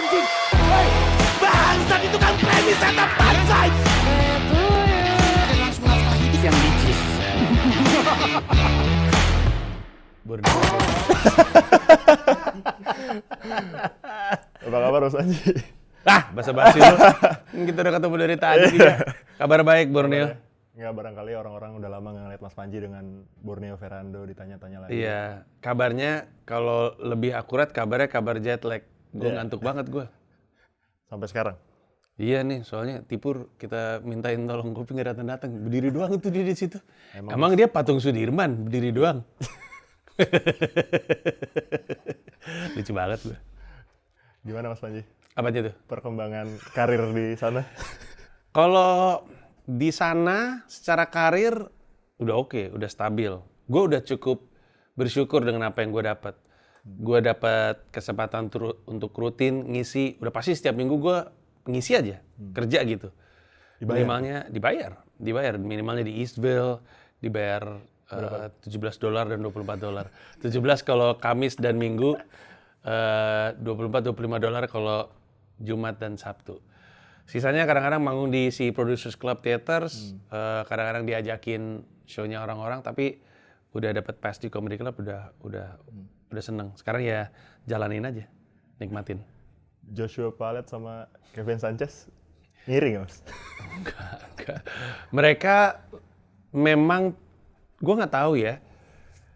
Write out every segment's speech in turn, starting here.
anjing. Hei, bangsat itu kan premis setan bangsat. Dengan suara hidup yang licis. Apa kabar Mas Panji? Basa-basi lu. Kita udah ketemu dari tadi juga. Kabar baik Borneo. Enggak, barangkali orang-orang udah lama nggak ngeliat Mas Panji dengan Borneo Verando ditanya-tanya lagi. Iya, kabarnya kalau lebih akurat kabarnya kabar jet lag. Gue ngantuk banget gue. Sampai sekarang? Iya nih, soalnya Tipur kita mintain tolong kopi nggak datang-datang. Berdiri doang tuh dia di situ. Emang dia patung Sudirman, berdiri doang. Lucu banget gue. Gimana Mas Panji? Apa aja tuh? Perkembangan karir di sana? Kalau di sana secara karir udah oke, udah stabil. Gue udah cukup bersyukur dengan apa yang gue dapat. Gue dapat kesempatan untuk rutin ngisi. Udah pasti setiap minggu gue ngisi aja, kerja gitu. Dibayar? Minimalnya dibayar. Minimalnya di Eastville dibayar $17 dan $24. 17 kalau Kamis dan Minggu, $24-25 kalau Jumat dan Sabtu. Sisanya kadang-kadang manggung di si Producers Club Theaters, kadang-kadang diajakin show-nya orang-orang, tapi udah dapat pass di Comedy Club, udah seneng. Sekarang ya jalanin aja, nikmatin. Joshua Palet sama Kevin Sanchez ngiri nggak Mas? Enggak. Mereka memang, gue nggak tahu ya.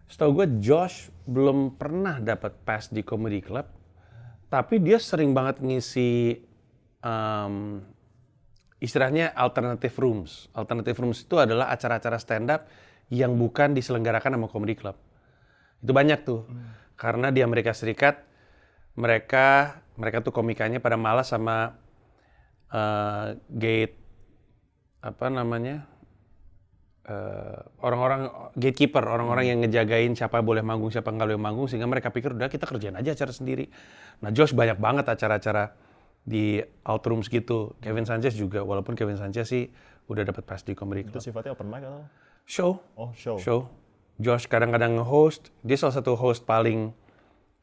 Setahu gue Josh belum pernah dapat pass di Comedy Club, tapi dia sering banget ngisi istilahnya alternative rooms. Alternative rooms itu adalah acara-acara stand up yang bukan diselenggarakan sama Comedy Club. Itu banyak tuh. Karena di Amerika Serikat mereka tuh komikanya pada malas sama gate orang-orang gatekeeper, orang-orang yang ngejagain siapa boleh manggung, siapa nggak boleh manggung, sehingga mereka pikir udah kita kerjain aja acara sendiri. Nah Josh banyak banget acara-acara di alt rooms gitu. Kevin Sanchez juga, walaupun Kevin Sanchez sih udah dapat pass di Comedy Club. Itu sifatnya open mic atau? Show. Oh, show. Josh kadang-kadang nge-host. Dia salah satu host paling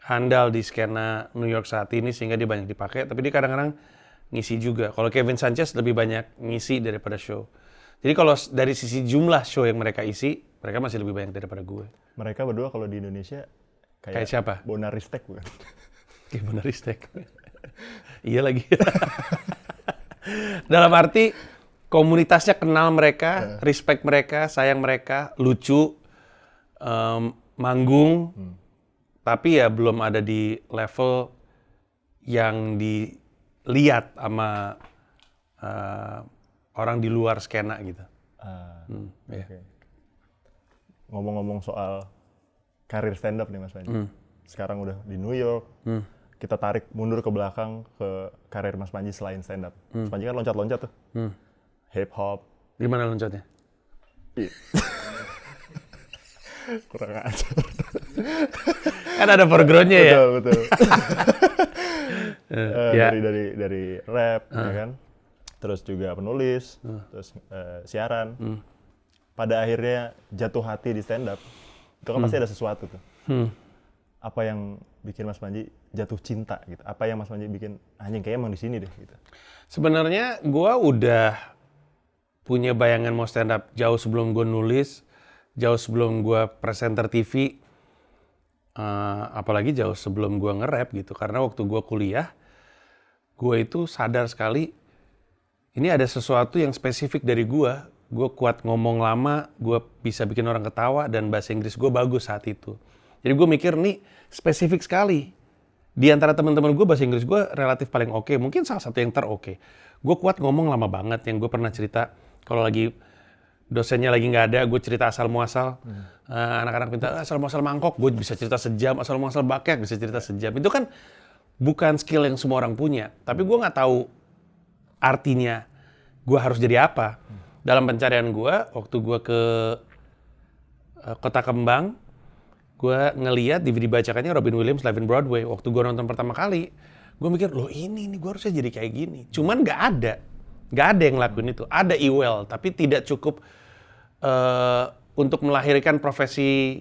handal di skena New York saat ini, sehingga dia banyak dipakai. Tapi dia kadang-kadang ngisi juga. Kalau Kevin Sanchez lebih banyak ngisi daripada show. Jadi kalau dari sisi jumlah show yang mereka isi, mereka masih lebih banyak daripada gue. Mereka berdua kalau di Indonesia Kayak siapa? Bonaristek bukan? Kayak Bonaristek. Iya lagi. Dalam arti komunitasnya kenal mereka, respect mereka, sayang mereka, lucu, manggung, tapi ya belum ada di level yang dilihat sama orang di luar skena gitu. Okay. Ngomong-ngomong soal karir stand up nih Mas Panji. Sekarang udah di New York. Kita tarik mundur ke belakang ke karir Mas Panji selain stand up. Mas Panji kan loncat-loncat tuh. Hip hop. Gimana loncatnya? Kurang ajar. Kan ada foreground-nya ya. Betul. Dari rap, ya kan. Terus juga penulis, terus siaran. Pada akhirnya jatuh hati di stand up. Itu kan pasti ada sesuatu tuh. Apa yang bikin Mas Panji jatuh cinta gitu? Apa yang Mas Panji bikin anjing kayaknya emang di sini deh gitu? Sebenarnya gue udah punya bayangan mau stand up jauh sebelum gue nulis, jauh sebelum gue presenter TV, apalagi jauh sebelum gue nge-rap gitu. Karena waktu gue kuliah, gue itu sadar sekali ini ada sesuatu yang spesifik dari gue. Gue kuat ngomong lama, gue bisa bikin orang ketawa, dan bahasa Inggris gue bagus saat itu. Jadi gue mikir nih spesifik sekali. Di antara teman-teman gue bahasa Inggris gue relatif paling oke, mungkin salah satu yang teroke. Gue kuat ngomong lama banget, yang gue pernah cerita kalau lagi dosennya lagi nggak ada, gue cerita asal muasal. Anak-anak minta asal muasal mangkok, gue bisa cerita sejam. Asal muasal bakyak bisa cerita sejam. Itu kan bukan skill yang semua orang punya. Tapi gue nggak tahu artinya gue harus jadi apa. Dalam pencarian gue, waktu gue ke Kota Kembang, gue ngeliat DVD bacakannya Robin Williams Live in Broadway. Waktu gue nonton pertama kali, gue mikir, loh ini gue harusnya jadi kayak gini. Cuman nggak ada yang ngelakuin itu. Ada Ewell, tapi tidak cukup untuk melahirkan profesi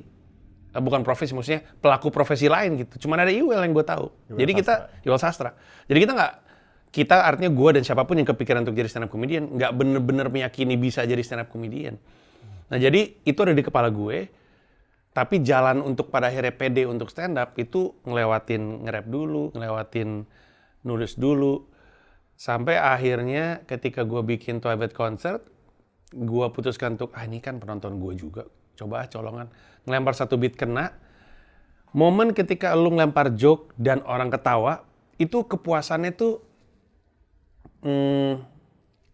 bukan profesi, maksudnya pelaku profesi lain gitu. Cuman ada Iwel yang gue tahu. Jadi Iwel Sastra. Jadi kita artinya gue dan siapapun yang kepikiran untuk jadi stand up comedian, nggak bener-bener meyakini bisa jadi stand up comedian. Nah jadi itu ada di kepala gue, tapi jalan untuk pada akhirnya pede untuk stand up itu ngelewatin nge-rap dulu, ngelewatin nulis dulu. Sampai akhirnya ketika gue bikin Twilight Concert, gue putuskan untuk, ini kan penonton gue juga, coba colongan. Ngelempar satu beat kena, momen ketika lu ngelempar joke dan orang ketawa, itu kepuasannya tuh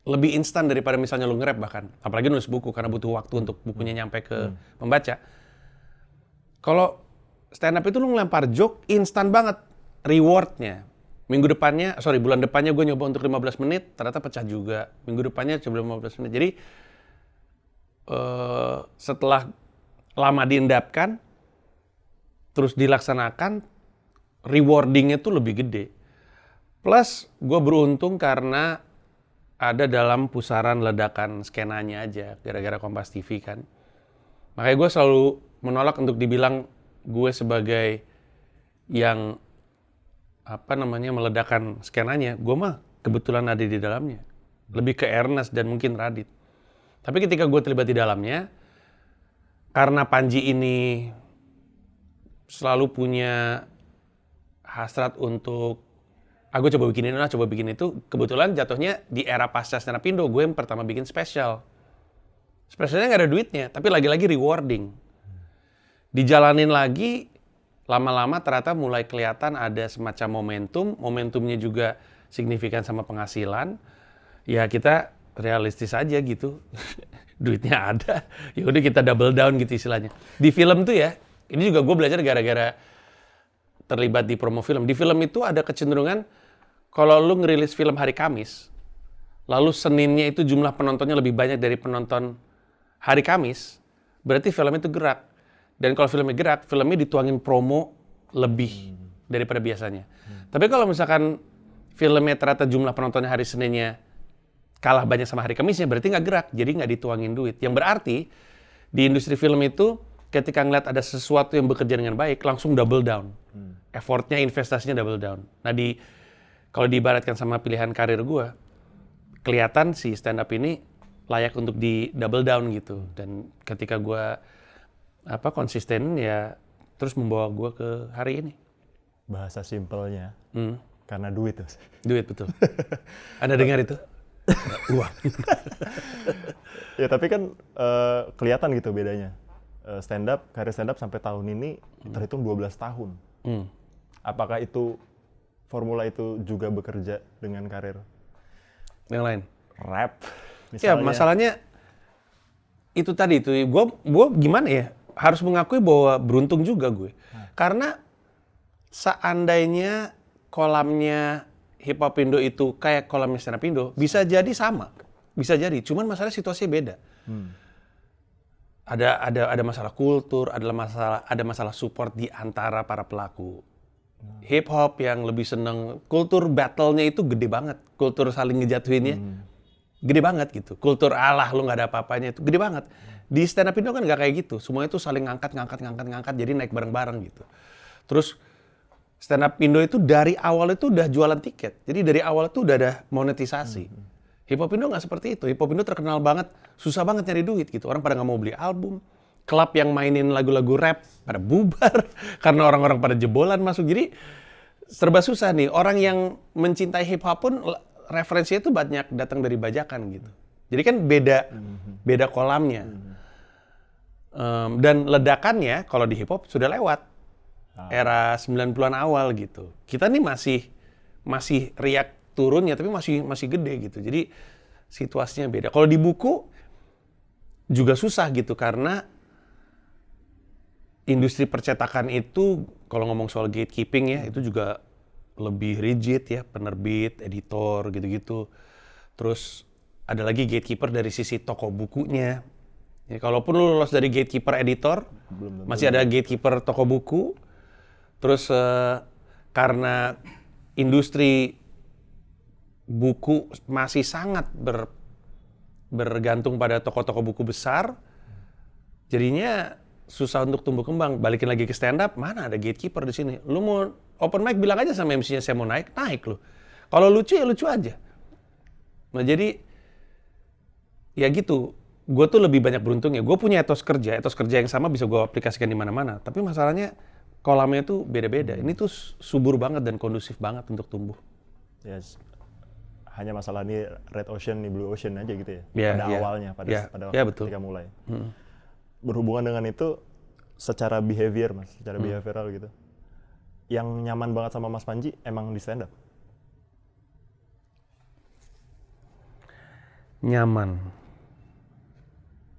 lebih instan daripada misalnya lu nge-rap bahkan. Apalagi nulis buku, karena butuh waktu untuk bukunya nyampe ke pembaca. Kalau stand up itu lu ngelempar joke, instan banget rewardnya. Bulan depannya gue nyoba untuk 15 menit, ternyata pecah juga. Minggu depannya coba 15 menit. Jadi setelah lama diendapkan, terus dilaksanakan, rewardingnya tuh lebih gede. Plus, gue beruntung karena ada dalam pusaran ledakan skenanya aja, gara-gara Kompas TV kan. Makanya gue selalu menolak untuk dibilang gue sebagai yang meledakan skenanya. Gue mah kebetulan ada di dalamnya. Lebih ke Ernest dan mungkin Radit. Tapi ketika gue terlibat di dalamnya, karena Panji ini selalu punya hasrat untuk gue coba bikin ini lah, coba bikin itu. Kebetulan jatuhnya di era pasca stand up Indo, gue yang pertama bikin spesial. Spesialnya nggak ada duitnya, tapi lagi-lagi rewarding. Dijalanin lagi, lama-lama ternyata mulai kelihatan ada semacam momentum. Momentumnya juga signifikan sama penghasilan. Ya kita realistis aja gitu. Duitnya ada, ya udah kita double down gitu istilahnya. Di film tuh ya, ini juga gue belajar gara-gara terlibat di promo film. Di film itu ada kecenderungan kalau lu ngerilis film hari Kamis, lalu Seninnya itu jumlah penontonnya lebih banyak dari penonton hari Kamis, berarti film itu gerak. Dan kalau filmnya gerak, filmnya dituangin promo lebih daripada biasanya. Tapi kalau misalkan filmnya ternyata jumlah penontonnya hari Seninnya kalah banyak sama hari Kamisnya, berarti nggak gerak, jadi nggak dituangin duit. Yang berarti di industri film itu ketika ngeliat ada sesuatu yang bekerja dengan baik, langsung double down. Effortnya, investasinya double down. Nah kalau diibaratkan sama pilihan karir gue, kelihatan si stand up ini layak untuk di double down gitu. Dan ketika gue konsisten ya terus membawa gue ke hari ini. Bahasa simpelnya, karena duit. Duit, betul. Anda dengar itu? Uang. Ya tapi kan kelihatan gitu bedanya. Karir stand up sampai tahun ini terhitung 12 tahun. Apakah itu formula itu juga bekerja dengan karir yang lain? Rap misalnya. Ya masalahnya itu tadi itu. Gue gimana ya? Harus mengakui bahwa beruntung juga gue. Karena seandainya kolamnya Hip Hop Indo itu kayak kolamnya stand up Indo, bisa jadi sama. Bisa jadi, cuman masalah situasinya beda. Ada masalah kultur, ada masalah support di antara para pelaku. Hip hop yang lebih seneng, kultur battle-nya itu gede banget. Kultur saling ngejatuhinnya gede banget gitu. Kultur lu nggak ada apa-apanya itu gede banget. Di stand up Indo kan nggak kayak gitu. Semua itu saling ngangkat, jadi naik bareng-bareng gitu. Terus stand up Indo itu dari awal itu udah jualan tiket. Jadi dari awal itu udah ada monetisasi. Hip Hop Indo nggak seperti itu. Hip Hop Indo terkenal banget, susah banget nyari duit gitu. Orang pada nggak mau beli album. Klub yang mainin lagu-lagu rap pada bubar karena orang-orang pada jebolan masuk. Jadi serba susah nih. Orang yang mencintai hip hop pun referensinya itu banyak datang dari bajakan gitu. Jadi kan beda kolamnya. Dan ledakannya kalau di hip hop sudah lewat. Era 90-an awal gitu. Kita nih masih riak turunnya tapi masih gede gitu. Jadi situasinya beda. Kalau di buku juga susah gitu karena industri percetakan itu kalau ngomong soal gatekeeping ya itu juga lebih rigid ya, penerbit, editor gitu-gitu. Terus ada lagi gatekeeper dari sisi toko bukunya. Ya, kalaupun lu lolos dari gatekeeper editor, masih ada gatekeeper toko buku. Terus karena industri buku masih sangat bergantung pada toko-toko buku besar, jadinya susah untuk tumbuh kembang. Balikin lagi ke stand up, mana ada gatekeeper di sini. Lu mau open mic bilang aja sama MC-nya saya mau naik lu. Kalau lucu ya lucu aja. Nah jadi ya gitu. Gue tuh lebih banyak beruntungnya. Gue punya etos kerja yang sama bisa gue aplikasikan di mana-mana. Tapi masalahnya kolamnya tuh beda-beda. Ini tuh subur banget dan kondusif banget untuk tumbuh. Yes. Hanya masalah ini red ocean, nih blue ocean aja gitu ya. Pada awalnya, pada betul. ketika mulai. Berhubungan dengan itu, secara behavior mas, secara behavioral gitu. Yang nyaman banget sama Mas Panji emang di stand up? Nyaman.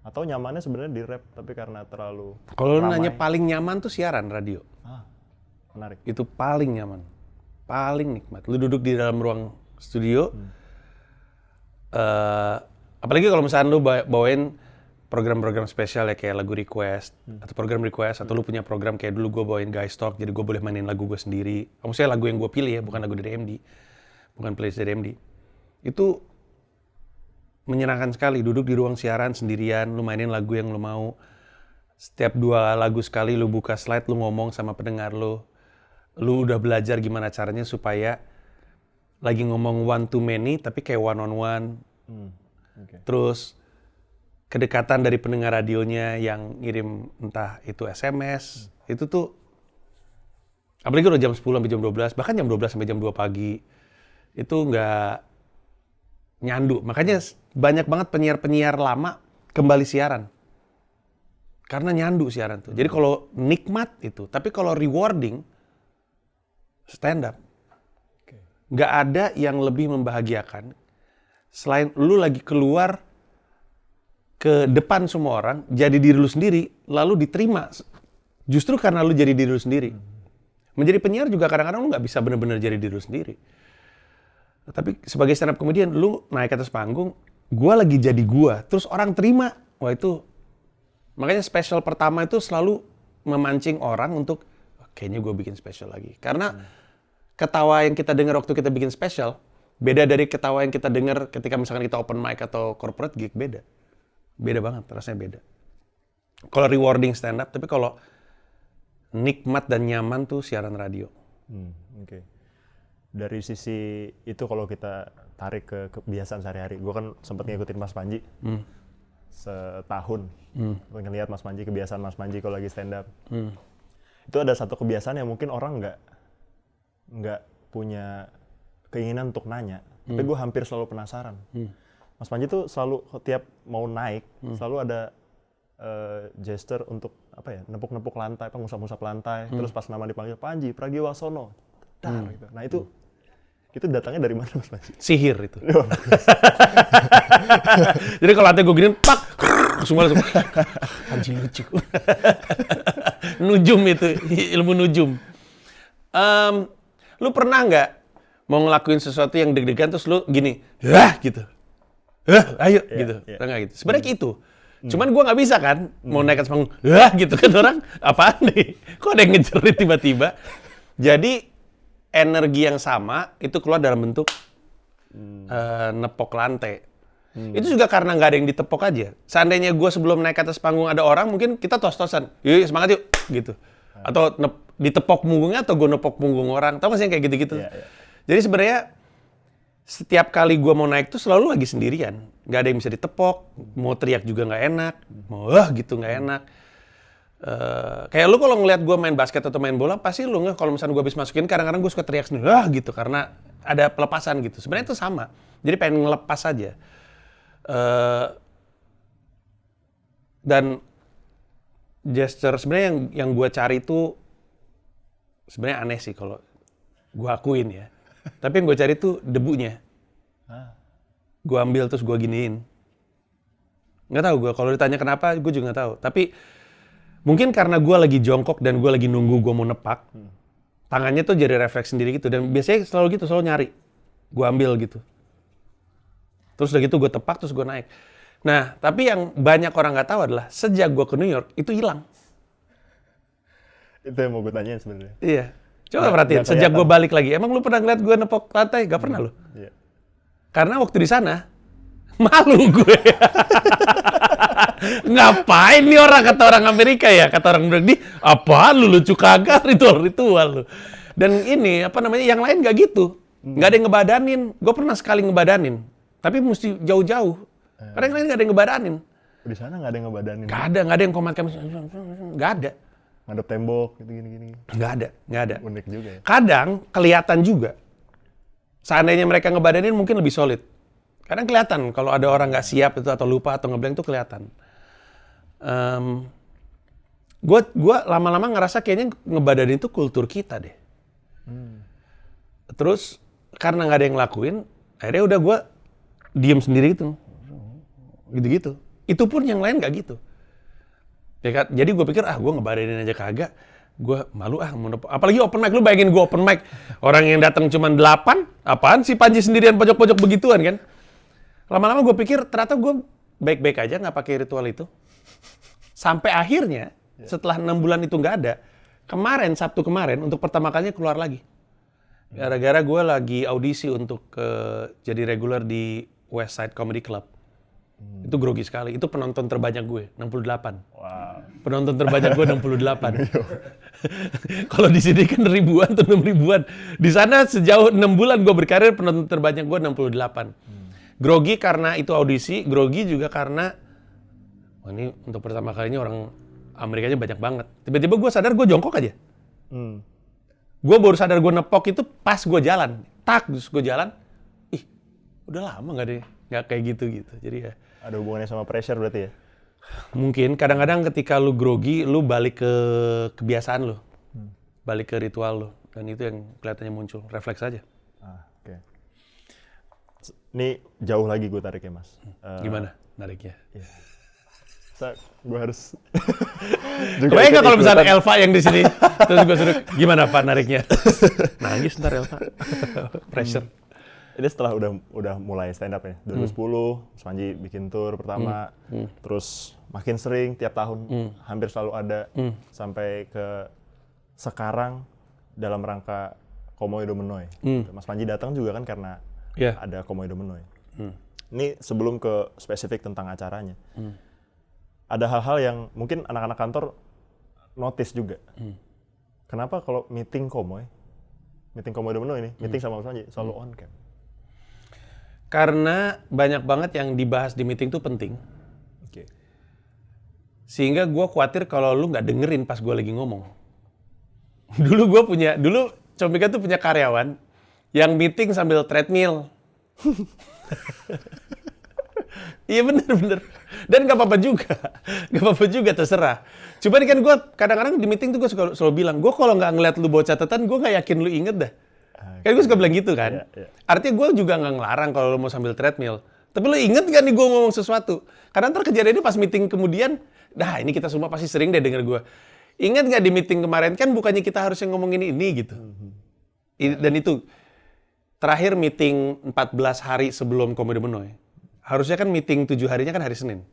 Atau nyamannya sebenarnya di rap, tapi karena terlalu Kalau lu ramai. nanya paling nyaman tuh siaran radio. Menarik. Itu paling nyaman. Paling nikmat. Lu duduk di dalam ruang studio, apalagi kalau misalnya lu bawain program-program spesial ya kayak lagu request, atau program request, atau lu punya program kayak dulu gue bawain Guys Talk, jadi gue boleh mainin lagu gue sendiri. Maksudnya lagu yang gue pilih ya, bukan lagu dari MD, bukan playlist dari MD. Itu menyenangkan sekali, duduk di ruang siaran sendirian, lu mainin lagu yang lu mau. Setiap 2 lagu sekali lu buka slide, lu ngomong sama pendengar lu udah belajar gimana caranya supaya lagi ngomong one to many tapi kayak one on one. Terus kedekatan dari pendengar radionya yang ngirim entah itu SMS, itu tuh apalagi udah jam 10 sampai jam 12, bahkan jam 12 sampai jam 2 pagi. Itu nggak nyandu. Makanya banyak banget penyiar-penyiar lama kembali siaran. Karena nyandu siaran tuh. Jadi kalau nikmat itu, tapi kalau rewarding stand up. Nggak ada yang lebih membahagiakan selain lu lagi keluar ke depan semua orang, jadi diri lu sendiri, lalu diterima. Justru karena lu jadi diri lu sendiri. Menjadi penyiar juga kadang-kadang lu nggak bisa benar-benar jadi diri lu sendiri. Tapi sebagai stand up comedian, lu naik ke atas panggung, gua lagi jadi gua, terus orang terima. Wah itu, makanya special pertama itu selalu memancing orang untuk, kayaknya gua bikin special lagi. Karena ketawa yang kita dengar waktu kita bikin special, beda dari ketawa yang kita dengar ketika misalkan kita open mic atau corporate gig, beda. Beda banget, rasanya beda. Kalau rewarding stand up, tapi kalau nikmat dan nyaman tuh siaran radio. Oke. Dari sisi itu kalau kita tarik ke kebiasaan sehari-hari, gue kan sempat ngikutin Mas Panji setahun. Gue ngeliat Mas Panji, kebiasaan Mas Panji kalau lagi stand up. Itu ada satu kebiasaan yang mungkin orang nggak punya keinginan untuk nanya, tapi gue hampir selalu penasaran. Mas Panji tuh selalu tiap mau naik, selalu ada gesture untuk apa ya, nepuk-nepuk lantai, ngusap-ngusap lantai, terus pas nama dipanggil Panji Pragiwaksono, gitu. Nah itu datangnya dari mana Mas Panji? Sihir itu. Jadi kalau lantai gue giniin, pak, semua langsung Panji lucu. Nujum itu, ilmu nujum. Lu pernah nggak mau ngelakuin sesuatu yang deg-degan terus lu gini, gitu. Ayo gitu. Pernah nggak gitu? Sebenarnya itu. Cuman gue nggak bisa kan, mau naik atas panggung, gitu kan orang, apaan nih? Kok ada yang ngejerit tiba-tiba? Jadi energi yang sama itu keluar dalam bentuk nepok lantai. Itu juga karena nggak ada yang ditepok aja. Seandainya gue sebelum naik ke atas panggung ada orang, mungkin kita tos-tosan, yuk semangat yuk, gitu. Atau ditepok punggungnya atau gue nepok punggung orang, tau gak sih yang kayak gitu-gitu. Jadi sebenarnya setiap kali gue mau naik tuh selalu lagi sendirian, nggak ada yang bisa ditepok, mau teriak juga nggak enak, mau gitu nggak enak. Kayak lu kalau ngeliat gue main basket atau main bola, pasti lu nggak kalau misalnya gue habis masukin, kadang-kadang gue suka teriak sendiri, gitu karena ada pelepasan gitu. Sebenarnya itu sama, jadi pengen ngelepas aja. Dan gesture sebenarnya yang gue cari itu sebenarnya aneh sih kalau gue akuin ya. Tapi yang gue cari tuh debunya. Gue ambil terus gue giniin. Nggak tahu gue, kalau ditanya kenapa gue juga nggak tahu. Tapi mungkin karena gue lagi jongkok dan gue lagi nunggu gue mau nepak, tangannya tuh jadi refleks sendiri gitu. Dan biasanya selalu gitu, selalu nyari. Gue ambil gitu. Terus udah gitu gue tepak, terus gue naik. Nah, tapi yang banyak orang nggak tahu adalah sejak gue ke New York itu hilang. Itu yang mau gue tanyain sebenarnya. Iya. Coba perhatiin, sejak gue balik lagi. Emang lu pernah ngeliat gue nepok lantai? Gak pernah lu. Iya. Karena waktu di sana Malu gue. Ngapain nih orang, kata orang Amerika ya, kata orang Brady, apaan lu lucu kagak, ritual lu. Dan ini apa namanya, yang lain nggak gitu, nggak ada yang ngebadanin. Gue pernah sekali ngebadanin, tapi mesti jauh-jauh. Karena yang lain nggak ada yang ngebadanin. Di sana nggak ada yang ngebadanin? Nggak ada yang komat kami, nggak ada. Ngadep tembok gitu gini-gini. Nggak ada. Unik juga ya. Kadang kelihatan juga. Seandainya mereka ngebadanin mungkin lebih solid. Kadang kelihatan kalau ada orang nggak siap itu atau lupa atau ngeblank itu kelihatan. Gue lama-lama ngerasa kayaknya ngebadanin itu kultur kita deh. Terus karena nggak ada yang ngelakuin, akhirnya udah gue diem sendiri gitu. Gitu-gitu. Itu pun yang lain nggak gitu. Ya kan? Jadi gue pikir, gue ngebadanin aja kagak. Gue malu apalagi open mic. Lu bayangin gue open mic, orang yang datang cuma 8, apaan sih Panji sendirian pojok-pojok begituan kan. Lama-lama gue pikir ternyata gue baik-baik aja nggak pakai ritual itu. Sampai akhirnya setelah 6 bulan itu nggak ada, Sabtu kemarin untuk pertama kalinya keluar lagi. Gara-gara gue lagi audisi untuk jadi regular di West Side Comedy Club. Itu grogi sekali. Itu penonton terbanyak gue, 68. Wow. Penonton terbanyak gue 68. Kalau di sini kan ribuan atau 6 ribuan. Di sana sejauh 6 bulan gue berkarir, penonton terbanyak gue 68. Grogi karena itu audisi, grogi juga karena ini untuk pertama kalinya orang Amerikanya banyak banget. Tiba-tiba gue sadar gue jongkok aja. Gue baru sadar gue nepok itu pas gue jalan. Terus gue jalan, udah lama nggak kayak gitu. Jadi ya. Ada hubungannya sama pressure berarti ya? Mungkin kadang-kadang ketika lu grogi, lu balik ke kebiasaan lu, balik ke ritual lu, dan itu yang kelihatannya muncul. Refleks aja. Oke. Ini jauh lagi gue tariknya, Mas. Gimana nariknya? Iya. Gue harus. Kebayang nggak kalau misalnya Elva yang di sini, terus gue suruh gimana Pak nariknya? Nangis ntar Elva. Pressure. Ini setelah udah mulai stand up ya, 2010, Mas Panji bikin tour pertama, terus makin sering tiap tahun, hampir selalu ada, sampai ke sekarang dalam rangka Komodo Menoy. Mas Panji datang juga kan karena ada Komodo Menoy. Ini sebelum ke spesifik tentang acaranya, ada hal-hal yang mungkin anak-anak kantor notice juga. Kenapa kalau meeting Komodo Menoy ini, meeting sama Mas Panji selalu on cam? Karena banyak banget yang dibahas di meeting itu penting. Oke. Sehingga gue khawatir kalau lu nggak dengerin pas gue lagi ngomong. Dulu Comika tuh punya karyawan yang meeting sambil treadmill. Iya bener. Dan nggak apa-apa juga, terserah. Cuman kan gue kadang-kadang di meeting tuh gue selalu bilang, gue kalau nggak ngeliat lu bawa catatan, gue nggak yakin lu inget dah. Kan gue suka bilang gitu kan. Artinya gue juga nggak ngelarang kalau lu mau sambil treadmill. Tapi lu inget gak nih gue ngomong sesuatu? Karena ntar kejadiannya pas meeting kemudian, ini kita semua pasti sering deh denger gue. Ingat nggak di meeting kemarin kan bukannya kita harusnya ngomongin ini gitu. Dan itu terakhir meeting 14 hari sebelum Komodo Menoy. Harusnya kan meeting 7 harinya kan hari Senin.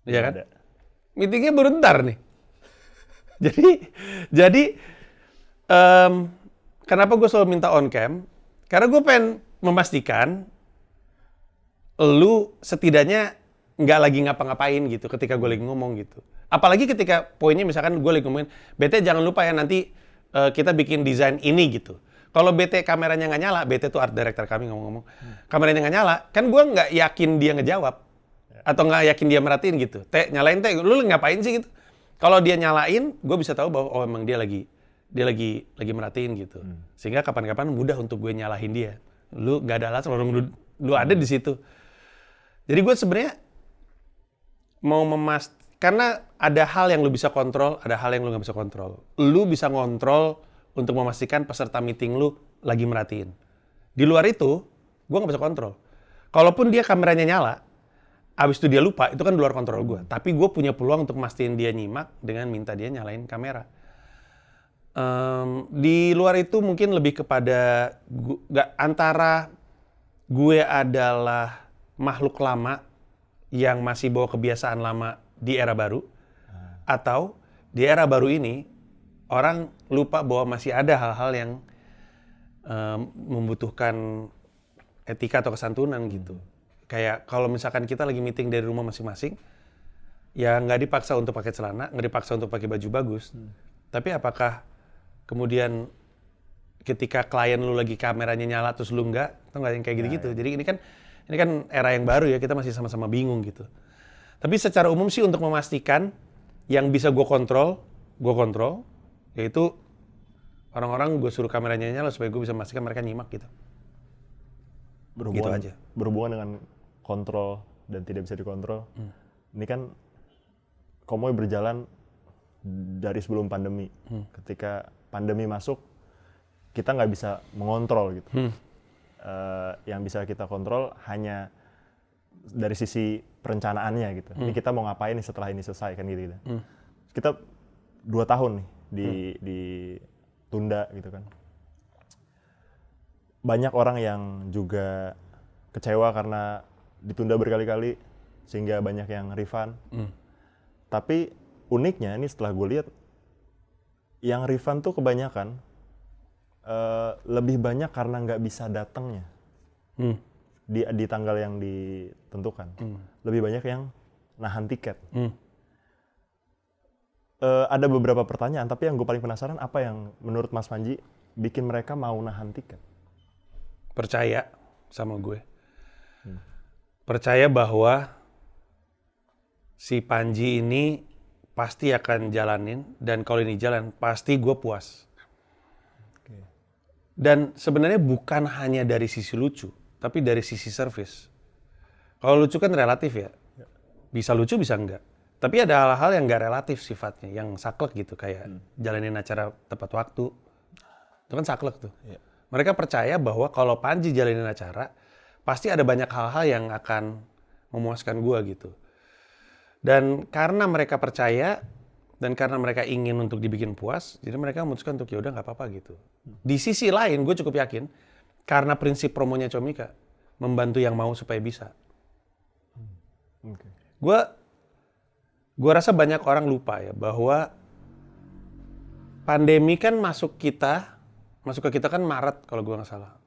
Iya kan? Meetingnya baru ntar nih. Jadi kenapa gue selalu minta on cam? Karena gue pengen memastikan lu setidaknya nggak lagi ngapa-ngapain gitu ketika gue lagi ngomong gitu. Apalagi ketika poinnya misalkan gue lagi ngomongin, BT jangan lupa ya nanti kita bikin desain ini gitu. Kalau BT kameranya nggak nyala, BT tuh art director kami ngomong-ngomong, kameranya nggak nyala, kan gue nggak yakin dia ngejawab. Atau nggak yakin dia merhatiin gitu. Nyalain lu ngapain sih gitu. Kalau dia nyalain, gue bisa tahu bahwa emang dia lagi merhatiin gitu. Sehingga kapan-kapan mudah untuk gue nyalahin dia. Lu nggak ada alasan, lu ada di situ. Jadi gue sebenarnya mau karena ada hal yang lu bisa kontrol, ada hal yang lu nggak bisa kontrol. Lu bisa ngontrol untuk memastikan peserta meeting lu lagi merhatiin. Di luar itu, gue nggak bisa kontrol. Kalaupun dia kameranya nyala, abis itu dia lupa, itu kan di luar kontrol gue. Tapi gue punya peluang untuk mastiin dia nyimak dengan minta dia nyalain kamera. Di luar itu mungkin lebih kepada antara gue adalah makhluk lama yang masih bawa kebiasaan lama di era baru, atau di era baru ini orang lupa bahwa masih ada hal-hal yang membutuhkan etika atau kesantunan gitu. Kayak kalau misalkan kita lagi meeting dari rumah masing-masing, ya nggak dipaksa untuk pakai celana, nggak dipaksa untuk pakai baju bagus. Tapi apakah kemudian ketika klien lu lagi kameranya nyala terus lu nggak, atau nggak yang kayak gitu-gitu. Jadi ini kan era yang baru ya, kita masih sama-sama bingung gitu. Tapi secara umum sih untuk memastikan yang bisa gue kontrol, yaitu orang-orang gue suruh kameranya nyala supaya gue bisa memastikan mereka nyimak gitu. Gitu aja. Berhubungan dengan kontrol dan tidak bisa dikontrol. Ini kan Komoy berjalan dari sebelum pandemi. Ketika pandemi masuk, kita nggak bisa mengontrol gitu. Yang bisa kita kontrol hanya dari sisi perencanaannya gitu. Ini kita mau ngapain nih setelah ini selesai kan gitu. Kita 2 tahun nih ditunda gitu kan. Banyak orang yang juga kecewa karena ditunda berkali-kali sehingga banyak yang refund. Tapi uniknya ini setelah gue lihat yang refund tuh kebanyakan lebih banyak karena nggak bisa datangnya di tanggal yang ditentukan. Lebih banyak yang nahan tiket. Ada beberapa pertanyaan, tapi yang gue paling penasaran apa yang menurut Mas Panji bikin mereka mau nahan tiket? Percaya sama gue. Percaya bahwa si Panji ini pasti akan jalanin, dan kalau ini jalan pasti gue puas. Dan sebenarnya bukan hanya dari sisi lucu, tapi dari sisi service. Kalau lucu kan relatif ya. Bisa lucu, bisa enggak. Tapi ada hal-hal yang enggak relatif sifatnya, yang saklek gitu. Kayak jalanin acara tepat waktu. Itu kan saklek tuh. Mereka percaya bahwa kalau Panji jalanin acara, pasti ada banyak hal-hal yang akan memuaskan gua gitu. Dan karena mereka percaya, dan karena mereka ingin untuk dibikin puas, jadi mereka memutuskan untuk yaudah nggak apa-apa gitu. Di sisi lain, gue cukup yakin, karena prinsip promonya Comika, membantu yang mau supaya bisa. Gue rasa banyak orang lupa ya, bahwa pandemi kan masuk ke kita kan Maret kalau gue nggak salah.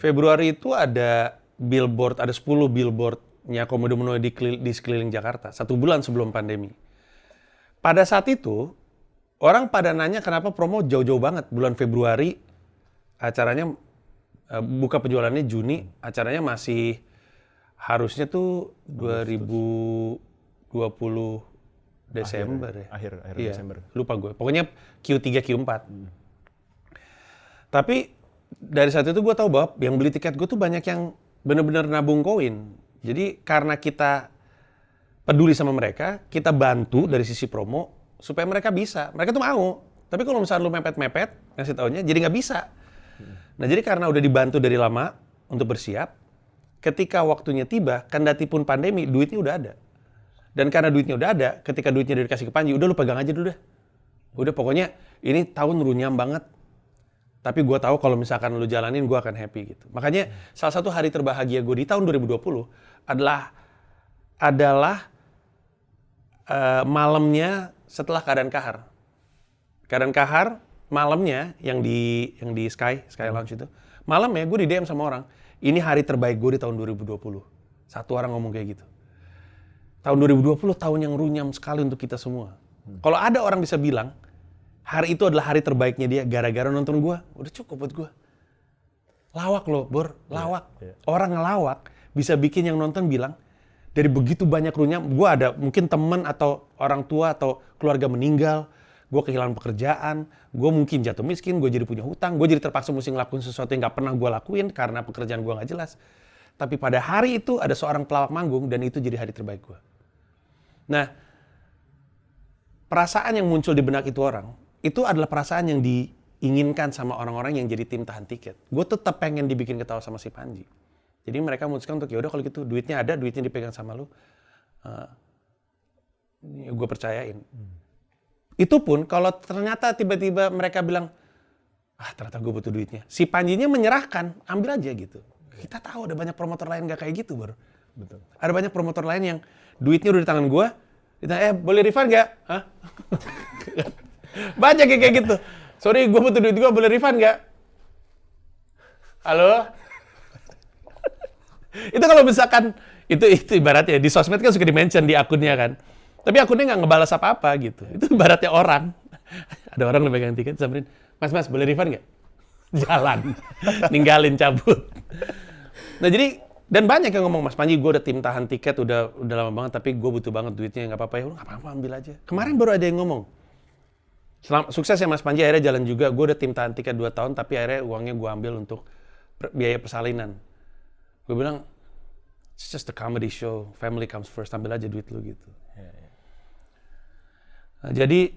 Februari itu ada billboard, ada 10 billboardnya Komodo Menuai di sekeliling Jakarta, 1 bulan sebelum pandemi. Pada saat itu, orang pada nanya kenapa promo jauh-jauh banget. Bulan Februari, acaranya buka penjualannya Juni, acaranya masih harusnya tuh 2020 Desember ya. Akhir iya, Desember. Lupa gue. Pokoknya Q3, Q4. Tapi dari saat itu gue tahu bahwa yang beli tiket gue tuh banyak yang benar-benar nabung koin. Jadi karena kita peduli sama mereka, kita bantu dari sisi promo supaya mereka bisa. Mereka tuh mau. Tapi kalau misalnya lu mepet-mepet, ngasih taunya, jadi nggak bisa. Nah jadi karena udah dibantu dari lama untuk bersiap, ketika waktunya tiba, kendati pun pandemi, duitnya udah ada. Dan karena duitnya udah ada, ketika duitnya udah dikasih ke Panji, udah lu pegang aja dulu dah. Udah pokoknya ini tahun runyam banget. Tapi gue tahu kalau misalkan lu jalanin, gue akan happy gitu. Makanya salah satu hari terbahagia gue di tahun 2020 adalah malamnya setelah keadaan kahar. Keadaan kahar malamnya yang di Sky Lounge itu. Malamnya gue di DM sama orang, ini hari terbaik gue di tahun 2020. Satu orang ngomong kayak gitu. Tahun 2020 tahun yang runyam sekali untuk kita semua. Kalau ada orang bisa bilang hari itu adalah hari terbaiknya dia gara-gara nonton gue, udah cukup buat gue. Lawak loh, Bor, lawak. Orang ngelawak bisa bikin yang nonton bilang, dari begitu banyak runyam, gue ada mungkin teman atau orang tua atau keluarga meninggal, gue kehilangan pekerjaan, gue mungkin jatuh miskin, gue jadi punya hutang, gue jadi terpaksa mesti ngelakuin sesuatu yang gak pernah gue lakuin karena pekerjaan gue gak jelas. Tapi pada hari itu ada seorang pelawak manggung dan itu jadi hari terbaik gue. Nah, perasaan yang muncul di benak itu orang, itu adalah perasaan yang diinginkan sama orang-orang yang jadi tim tahan tiket. Gue tetap pengen dibikin ketawa sama si Panji. Jadi mereka memutuskan untuk yaudah kalau gitu duitnya ada, duitnya dipegang sama lu, gue percayain. Itu pun kalau ternyata tiba-tiba mereka bilang, ternyata gue butuh duitnya. Si Panjinya menyerahkan, ambil aja gitu. Kita tahu ada banyak promotor lain gak kayak gitu, Bro. Betul. Ada banyak promotor lain yang duitnya udah di tangan gue, ditanya, boleh refund gak? Banyak kayak gitu. Sorry, gue butuh duit gue, boleh refund gak? Halo? Itu kalau misalkan, itu ibaratnya, di sosmed kan suka di-mention di akunnya kan. Tapi akunnya nggak ngebalas apa-apa gitu. Itu ibaratnya orang. Ada orang yang pegang tiket, samperin, Mas, boleh refund nggak? Jalan. Ninggalin, cabut. Nah jadi, dan banyak yang ngomong, Mas Panji, gue udah tim tahan tiket, udah lama banget, tapi gue butuh banget duitnya, nggak apa-apa ya. Nggak apa-apa, ambil aja. Kemarin baru ada yang ngomong. Sukses ya Mas Panji, akhirnya jalan juga. Gue udah tim tahan tiket 2 tahun, tapi akhirnya uangnya gue ambil untuk biaya persalinan. Gue bilang, it's just a comedy show, family comes first, ambil aja duit lu gitu. Nah, jadi,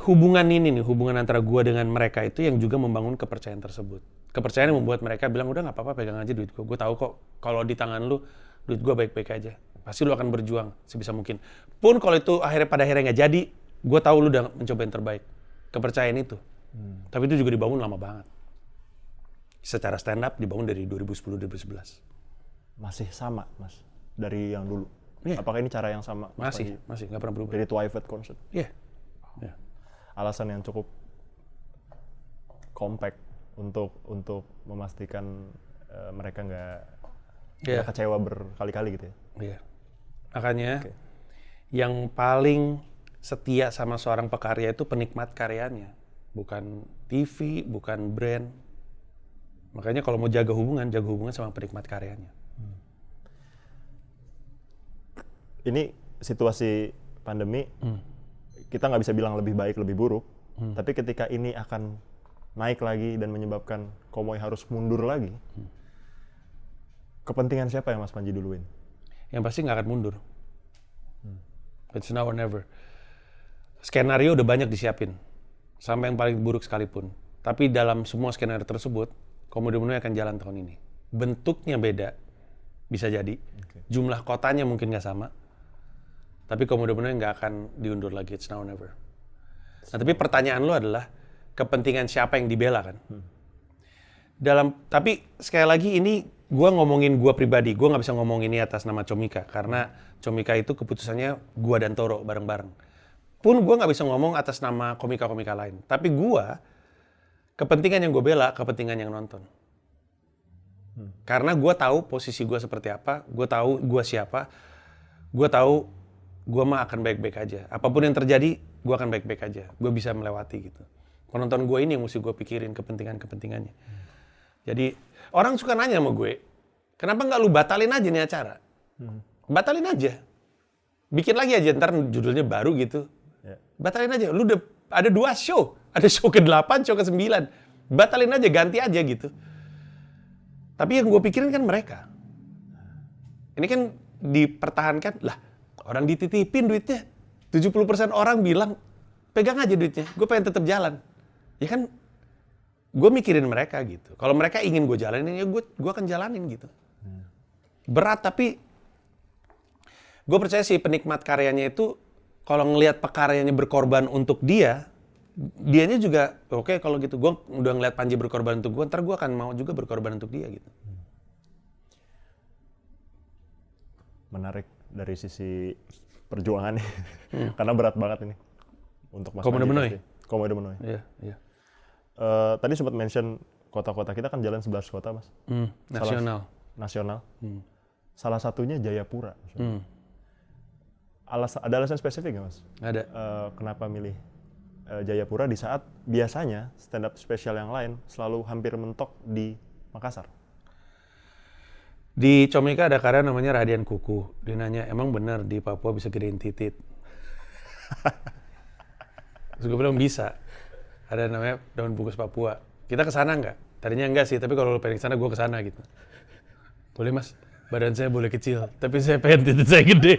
hubungan ini nih, hubungan antara gue dengan mereka itu yang juga membangun kepercayaan tersebut. Kepercayaan yang membuat mereka bilang, udah nggak apa-apa, pegang aja duit gue. Gue tahu kok, kalau di tangan lu, duit gue baik-baik aja. Pasti lu akan berjuang sebisa mungkin. Pun kalau itu pada akhirnya nggak jadi, gue tahu lu udah mencoba yang terbaik. Kepercayaan itu. Tapi itu juga dibangun lama banget. Secara stand up dibangun dari 2010-2011. Masih sama, Mas, dari yang dulu. Iya. Apakah ini cara yang sama? Mas Masih, nggak pernah berubah. Dari Twivet Concert. Iya. Yeah. Alasan yang cukup compact untuk memastikan mereka nggak kecewa berkali-kali gitu ya. Iya. Makanya yang paling setia sama seorang pekarya itu penikmat karyanya, bukan TV, bukan brand. Makanya kalau mau jaga hubungan sama penikmat karyanya. Ini situasi pandemi, kita nggak bisa bilang lebih baik, lebih buruk. Tapi ketika ini akan naik lagi dan menyebabkan Komoi harus mundur lagi, kepentingan siapa yang Mas Panji duluin? Yang pasti nggak akan mundur. It's now or never. Skenario udah banyak disiapin, sampai yang paling buruk sekalipun. Tapi dalam semua skenario tersebut, Komoi akan jalan tahun ini. Bentuknya beda, bisa jadi. Jumlah kotanya mungkin nggak sama. Tapi Komoi nggak akan diundur lagi. It's now or never. Nah, tapi pertanyaan lu adalah, kepentingan siapa yang dibela kan? Tapi sekali lagi ini gue ngomongin gue pribadi, gue nggak bisa ngomong ini atas nama Comika, karena Comika itu keputusannya gue dan Toro bareng-bareng. Pun gue nggak bisa ngomong atas nama komika-komika lain. Tapi gue, kepentingan yang gue bela, kepentingan yang nonton. Karena gue tahu posisi gue seperti apa, gue tahu gue siapa, gue tahu gue mah akan baik-baik aja. Apapun yang terjadi, gue akan baik-baik aja. Gue bisa melewati gitu. Penonton gue ini yang mesti gue pikirin kepentingannya. Jadi orang suka nanya sama gue, kenapa nggak lu batalin aja nih acara? Batalin aja. Bikin lagi aja, ntar judulnya baru gitu. Batalin aja. Lu udah ada 2 show. Ada show ke-8, show ke-9. Batalin aja, ganti aja gitu. Tapi yang gue pikirin kan mereka. Ini kan dipertahankan, lah orang dititipin duitnya. 70% orang bilang, pegang aja duitnya, gue pengen tetap jalan. Ya kan, gue mikirin mereka gitu. Kalau mereka ingin gue jalanin, ya gue akan jalanin gitu. Berat, tapi gue percaya sih penikmat karyanya itu, kalau ngelihat pekaryanya berkorban untuk dianya juga, oke, kalau gitu, gue udah ngeliat Panji berkorban untuk gue, ntar gue akan mau juga berkorban untuk dia gitu. Menarik dari sisi perjuangan nih, karena berat banget ini untuk Mas Komoi Panji. Komoi Menoi. Iya. Tadi sempat mention kota-kota, kita kan jalan 11 kota, Mas. Nasional. Nasional. Salah satunya Jayapura. Ada alasan spesifik nggak, Mas? Ada. Kenapa milih Jayapura di saat biasanya stand up spesial yang lain selalu hampir mentok di Makassar? Di Comika ada karya namanya Radian Kuku. Dia nanya, emang benar di Papua bisa gedein titit? Terus gue bilang bisa. Ada namanya daun bungkus Papua. Kita kesana nggak? Tadinya enggak sih, tapi kalau lo pengen kesana, gue kesana gitu. Boleh Mas, badan saya boleh kecil, tapi saya pengen titit saya gede.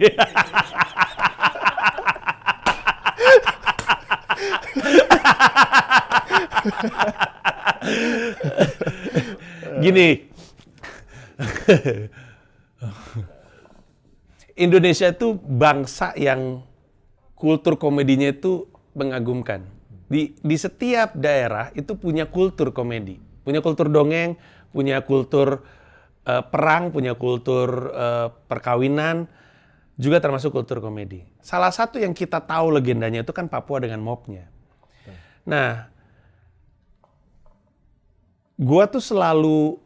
Gini, Indonesia itu bangsa yang kultur komedinya itu mengagumkan. Di setiap daerah itu punya kultur komedi, punya kultur dongeng, punya kultur perang, punya kultur perkawinan, juga termasuk kultur komedi. Salah satu yang kita tahu legendanya itu kan Papua dengan mopnya. Nah, gua tuh selalu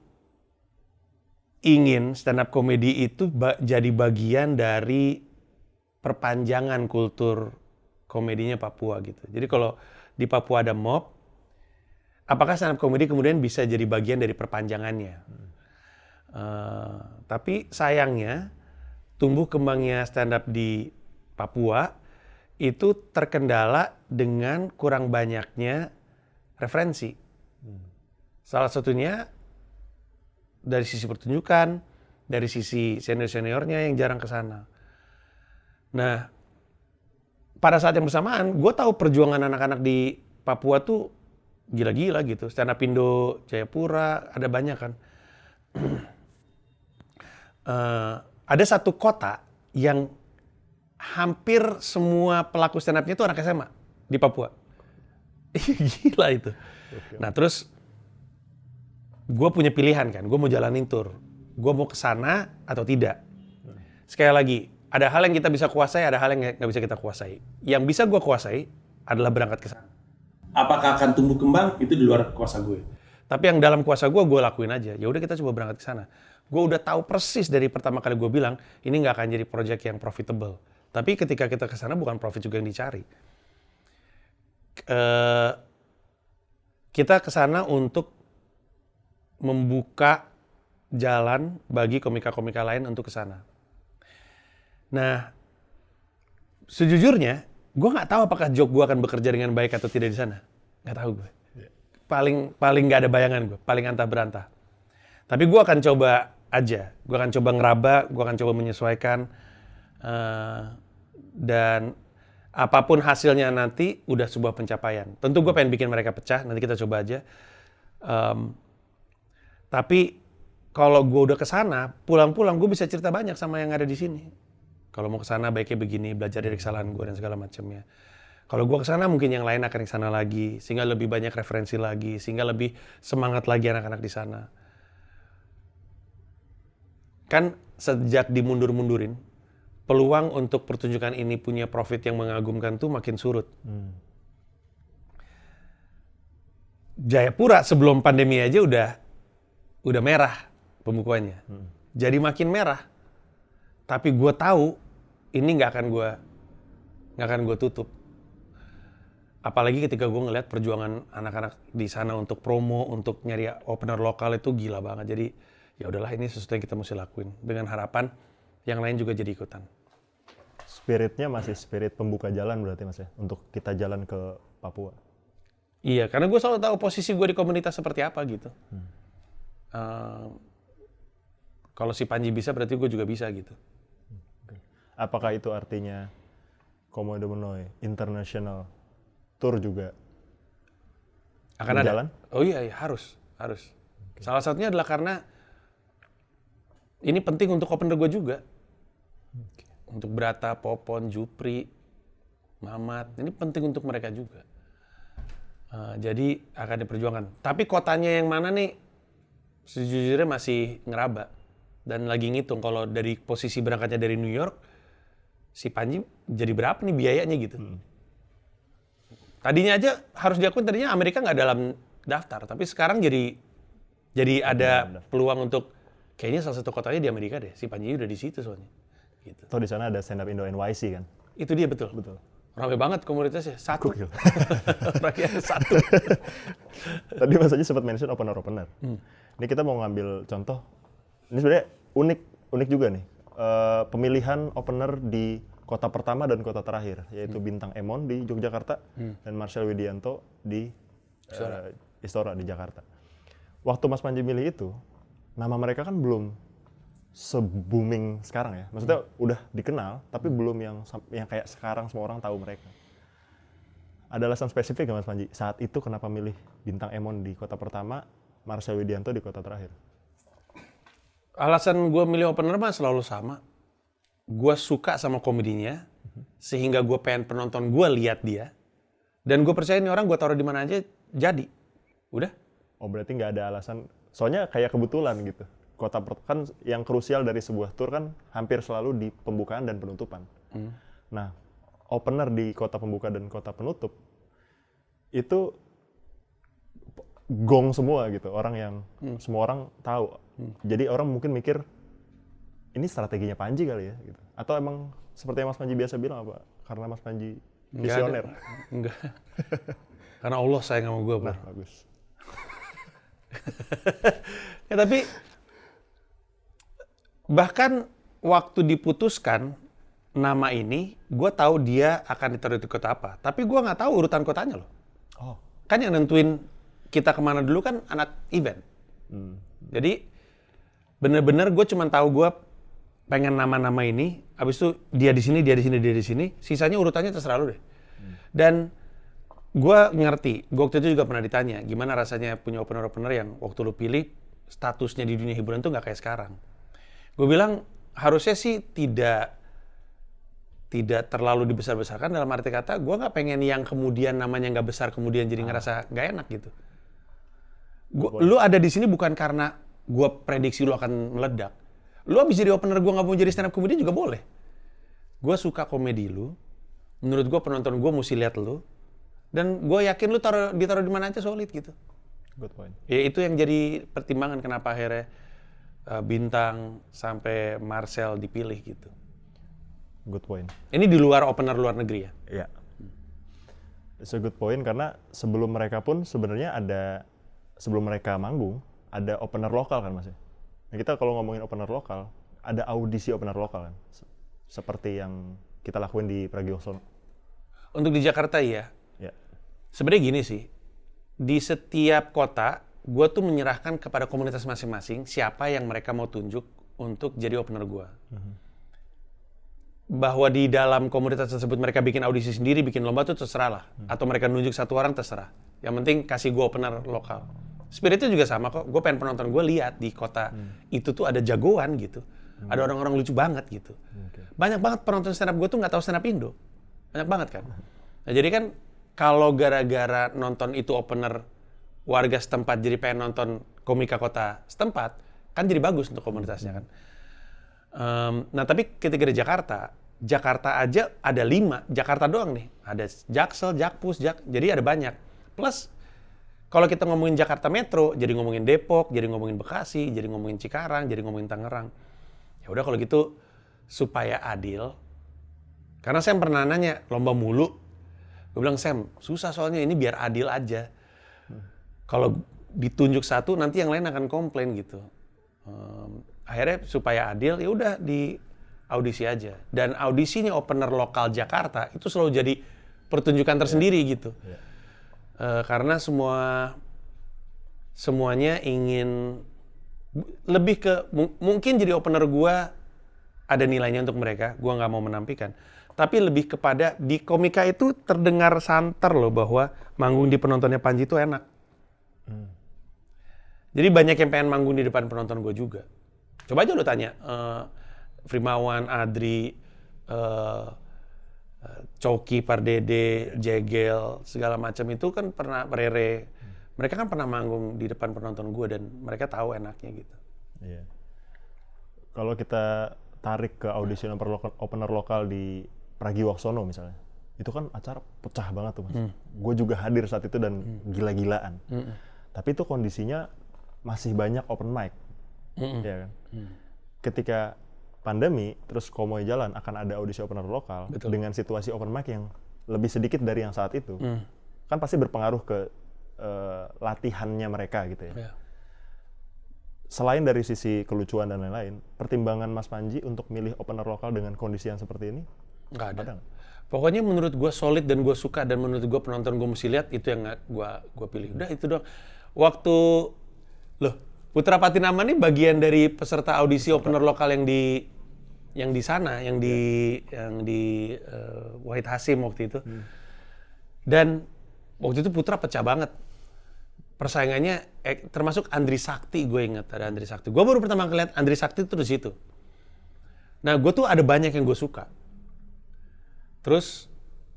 ingin stand up comedy itu jadi bagian dari perpanjangan kultur komedinya Papua gitu. Jadi kalau di Papua ada mob, apakah stand up comedy kemudian bisa jadi bagian dari perpanjangannya? Tapi sayangnya tumbuh kembangnya stand up di Papua itu terkendala dengan kurang banyaknya referensi. Salah satunya dari sisi pertunjukan, dari sisi senior-seniornya yang jarang ke sana. Nah, pada saat yang bersamaan, gue tahu perjuangan anak-anak di Papua tuh gila-gila gitu. Stand up Indo, Jayapura, ada banyak kan. Ada satu kota yang hampir semua pelaku stand up-nya itu anak SMA di Papua. Gila itu. Nah terus gue punya pilihan kan, gue mau jalanin tour. Gue mau ke sana atau tidak. Sekali lagi, ada hal yang kita bisa kuasai, ada hal yang nggak bisa kita kuasai. Yang bisa gue kuasai adalah berangkat ke sana. Apakah akan tumbuh kembang, itu di luar kuasa gue. Tapi yang dalam kuasa gue lakuin aja. Ya udah kita coba berangkat ke sana. Gue udah tahu persis dari pertama kali gue bilang, ini nggak akan jadi project yang profitable. Tapi ketika kita ke sana bukan profit juga yang dicari. Kita ke sana untuk membuka jalan bagi komika-komika lain untuk ke sana. Nah, sejujurnya, gue nggak tahu apakah joke gue akan bekerja dengan baik atau tidak di sana. Nggak tahu gue. Paling nggak ada bayangan gue, paling antah berantah. Tapi gue akan coba aja. Gue akan coba ngeraba, gue akan coba menyesuaikan. Dan apapun hasilnya nanti udah sebuah pencapaian. Tentu gue pengen bikin mereka pecah, nanti kita coba aja. Tapi kalau gue udah kesana, pulang-pulang gue bisa cerita banyak sama yang ada di sini. Kalau mau kesana baiknya begini, belajar dari kesalahan gue dan segala macamnya. Kalau gue kesana mungkin yang lain akan kesana lagi, sehingga lebih banyak referensi lagi, sehingga lebih semangat lagi anak-anak di sana. Kan sejak dimundur-mundurin, peluang untuk pertunjukan ini punya profit yang mengagumkan tuh makin surut. Jayapura sebelum pandemi aja udah merah pembukuannya. Jadi makin merah. Tapi gue tahu ini nggak akan gue tutup. Apalagi ketika gue ngeliat perjuangan anak-anak di sana untuk promo, untuk nyari opener lokal itu gila banget. Jadi ya udahlah, ini sesuatu yang kita mesti lakuin dengan harapan yang lain juga jadi ikutan. Spiritnya masih spirit pembuka jalan berarti Mas ya, untuk kita jalan ke Papua. Iya, karena gue selalu tahu posisi gue di komunitas seperti apa gitu. Kalau si Panji bisa, berarti gue juga bisa gitu. Apakah itu artinya Komodo Menoi International Tour juga akan berjalan? ada? Oh iya, harus. Salah satunya adalah karena ini penting untuk opener gue juga. Untuk Brata, Popon, Jupri, Mamat, ini penting untuk mereka juga. Jadi akan diperjuangkan. Tapi kotanya yang mana nih? Sejujurnya masih ngeraba. Dan lagi ngitung kalau dari posisi berangkatnya dari New York, si Panji jadi berapa nih biayanya gitu. Tadinya aja harus diakui, tadinya Amerika nggak dalam daftar. Tapi sekarang jadi ada peluang untuk, kayaknya salah satu kotanya di Amerika deh. Si Panji udah di situ soalnya. Gitu. Atau di sana ada stand up Indo NYC kan? Itu dia, betul. Ramai banget komunitasnya, satu. Rakyat satu. Tadi Mas Aji sempat mention opener. Ini kita mau ngambil contoh. Ini sebenarnya unik juga nih. Pemilihan opener di kota pertama dan kota terakhir, yaitu Bintang Emon di Yogyakarta dan Marcel Widianto di Istora di Jakarta. Waktu Mas Panji milih itu, nama mereka kan belum se-booming sekarang ya. Maksudnya udah dikenal, tapi belum yang kayak sekarang semua orang tahu mereka. Ada alasan spesifik nggak Mas Panji saat itu kenapa milih Bintang Emon di kota pertama, Marcel Widianto di kota terakhir? Alasan gue milih opener mah selalu sama. Gue suka sama komedinya, sehingga gue pengen penonton gue lihat dia. Dan gue percaya ini orang gue taruh di mana aja jadi. Udah. Oh berarti nggak ada alasan, soalnya kayak kebetulan gitu. Kan yang krusial dari sebuah tour kan hampir selalu di pembukaan dan penutupan. Nah, opener di kota pembuka dan kota penutup itu gong semua gitu, orang yang semua orang tahu. Jadi orang mungkin mikir ini strateginya Panji kali ya gitu. Atau emang seperti yang Mas Panji biasa bilang apa? Karena Mas Panji visioner. Enggak. Karena Allah sayang sama gue, Nah, bagus. Ya tapi bahkan waktu diputuskan nama ini, gue tahu dia akan ditaruh di kota apa. Tapi gue nggak tahu urutan kotanya loh. Oh. Kan yang nentuin kita kemana dulu kan anak event. Jadi bener-bener gue cuma tahu gue pengen nama-nama ini. Habis itu dia di sini, dia di sini, dia di sini. Sisanya urutannya terserah lu deh. Dan gue ngerti. Gue waktu itu juga pernah ditanya gimana rasanya punya opener-opener yang waktu lu pilih statusnya di dunia hiburan tuh nggak kayak sekarang. Gue bilang harusnya sih tidak terlalu dibesar-besarkan, dalam arti kata gue nggak pengen yang kemudian namanya nggak besar kemudian jadi ngerasa nggak enak gitu. Lu ada di sini bukan karena gue prediksi lu akan meledak. Lu abis jadi opener gue nggak mau jadi stand up comedian juga boleh. Gue suka komedi lu. Menurut gue penonton gue mesti lihat lu. Dan gue yakin lu ditaruh di mana aja solid gitu. Good point. Ya itu yang jadi pertimbangan kenapa akhirnya Bintang sampai Marcel dipilih gitu. Good point. Ini di luar opener luar negeri ya? Iya. It's a good point karena sebelum mereka pun sebenarnya sebelum mereka manggung, ada opener lokal kan Mas ya? Nah, kita kalau ngomongin opener lokal, ada audisi opener lokal kan? Seperti yang kita lakuin di Pragiwaksono. Untuk di Jakarta iya. Ya. Sebenarnya gini sih, di setiap kota, gue tuh menyerahkan kepada komunitas masing-masing siapa yang mereka mau tunjuk untuk jadi opener gue. Bahwa di dalam komunitas tersebut mereka bikin audisi sendiri, bikin lomba tuh terserah lah. Atau mereka nunjuk satu orang terserah. Yang penting kasih gue opener lokal. Spiritnya juga sama kok. Gue pengen penonton gue lihat di kota itu tuh ada jagoan gitu. Ada orang-orang lucu banget gitu. Banyak banget penonton stand up gue tuh nggak tahu stand up Indo. Banyak banget kan. Nah jadi kan kalau gara-gara nonton itu opener warga setempat jadi pengen nonton komika kota setempat, kan jadi bagus untuk komunitasnya kan. Nah tapi ketika di Jakarta aja ada 5, Jakarta doang nih. Ada Jaksel, Jakpus, jadi ada banyak. Plus kalau kita ngomongin Jakarta Metro, jadi ngomongin Depok, jadi ngomongin Bekasi, jadi ngomongin Cikarang, jadi ngomongin Tangerang. Ya udah kalau gitu supaya adil. Karena Sam pernah nanya lomba mulu. Gue bilang Sam, susah soalnya ini biar adil aja. Kalau ditunjuk satu nanti yang lain akan komplain gitu. Akhirnya supaya adil ya udah di audisi aja. Dan audisinya opener lokal Jakarta itu selalu jadi pertunjukan tersendiri gitu. Karena semuanya ingin lebih ke mungkin jadi opener gua ada nilainya untuk mereka, gua nggak mau menampikan. Tapi lebih kepada di komika itu terdengar santer loh bahwa manggung di penontonnya Panji itu enak. Jadi banyak yang pengen manggung di depan penonton gue juga. Coba aja lo tanya Frimawan, Adri, Coki, Pardede, Jegel, segala macam itu kan pernah Rere. Mereka kan pernah manggung di depan penonton gue dan mereka tahu enaknya gitu. Iya. Kalau kita tarik ke audisi opener lokal di Pragiwaksono misalnya, itu kan acara pecah banget tuh Mas. Gue juga hadir saat itu dan gila-gilaan. Tapi itu kondisinya masih banyak open mic, ya kan? Ketika pandemi, terus Komoy jalan akan ada audisi opener lokal. Betul. Dengan situasi open mic yang lebih sedikit dari yang saat itu, kan pasti berpengaruh ke latihannya mereka gitu ya. Selain dari sisi kelucuan dan lain-lain, pertimbangan Mas Panji untuk milih opener lokal dengan kondisi yang seperti ini? Nggak ada. Pokoknya menurut gue solid dan gue suka dan menurut gue penonton gue mesti lihat itu yang gue pilih. Udah itu doang. Waktu Putra Patinama ini bagian dari peserta audisi opener lokal yang di sana, yang di Wahid Hasim waktu itu. Dan waktu itu Putra pecah banget. Persaingannya termasuk Andri Sakti, gue ingat ada Andri Sakti. Gue baru pertama kali lihat Andri Sakti itu di situ. Nah, gue tuh ada banyak yang gue suka. Terus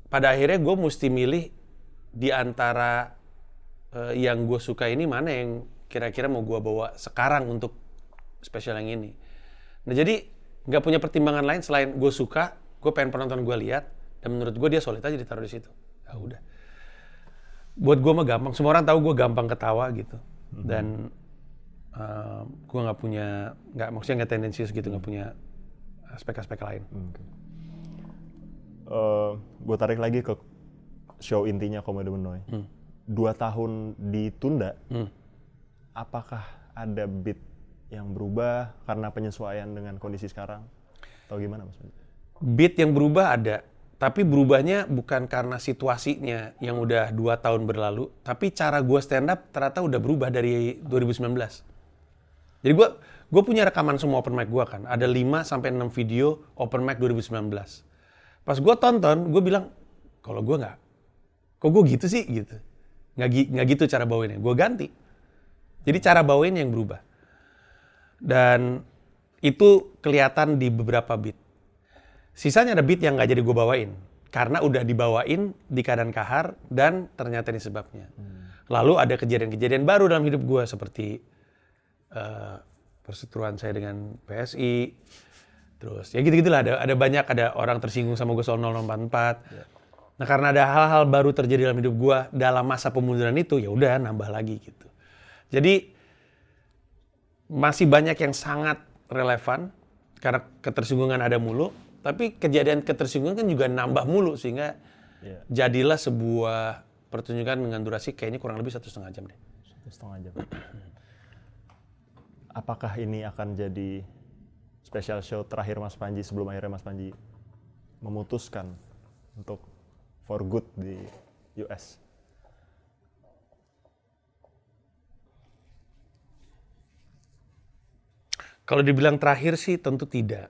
pada akhirnya gue mesti milih di antara yang gue suka ini mana yang kira-kira mau gue bawa sekarang untuk spesial yang ini. Nah jadi nggak punya pertimbangan lain selain gue suka, gue pengen penonton gue lihat dan menurut gue dia solid aja ditaruh di situ. Ya udah. buat gue mah gampang. Semua orang tahu gue gampang ketawa gitu. Dan gue maksudnya nggak tendensius gitu, nggak punya aspek-aspek lain. Gue tarik lagi ke show intinya Komedi Menoy. 2 tahun ditunda, apakah ada beat yang berubah karena penyesuaian dengan kondisi sekarang? Atau gimana Mas? Beat yang berubah ada, tapi berubahnya bukan karena situasinya yang udah 2 tahun berlalu, tapi cara gue stand up ternyata udah berubah dari 2019. Jadi gue punya rekaman semua open mic gue kan, ada 5-6 video open mic 2019. Pas gue tonton, gue bilang, kalau gue kok gue gitu sih gitu. Nggak gitu cara bawainnya, gue ganti. Jadi cara bawain yang berubah. Dan itu kelihatan di beberapa beat. Sisanya ada beat yang nggak jadi gue bawain. Karena udah dibawain di keadaan kahar dan ternyata ini sebabnya. Lalu ada kejadian-kejadian baru dalam hidup gue seperti perseteruan saya dengan PSI. Terus ya gitu-gitulah, ada banyak, ada orang tersinggung sama gue soal 0044. Nah karena ada hal-hal baru terjadi dalam hidup gue dalam masa pemunduran itu, ya udah nambah lagi gitu. Jadi masih banyak yang sangat relevan karena ketersinggungan ada mulu, tapi kejadian ketersinggungan kan juga nambah mulu sehingga jadilah sebuah pertunjukan dengan durasi kayaknya kurang lebih 1,5 jam deh. 1,5 jam. Apakah ini akan jadi special show terakhir Mas Panji sebelum akhirnya Mas Panji memutuskan untuk for good di US? Kalau dibilang terakhir sih tentu tidak.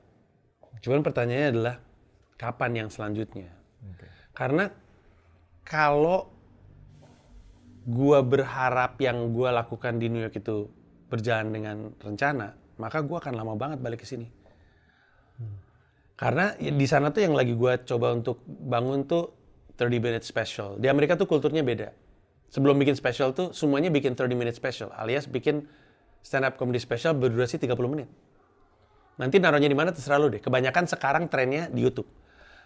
Cuman pertanyaannya adalah kapan yang selanjutnya? Karena kalau gua berharap yang gua lakukan di New York itu berjalan dengan rencana, maka gue akan lama banget balik ke sini. Karena di sana tuh yang lagi gue coba untuk bangun tuh 30-minute special. Di Amerika tuh kulturnya beda. Sebelum bikin special tuh semuanya bikin 30-minute special, alias bikin stand-up comedy special berdurasi 30 menit. Nanti naruhnya di mana terserah lu deh. Kebanyakan sekarang trennya di YouTube.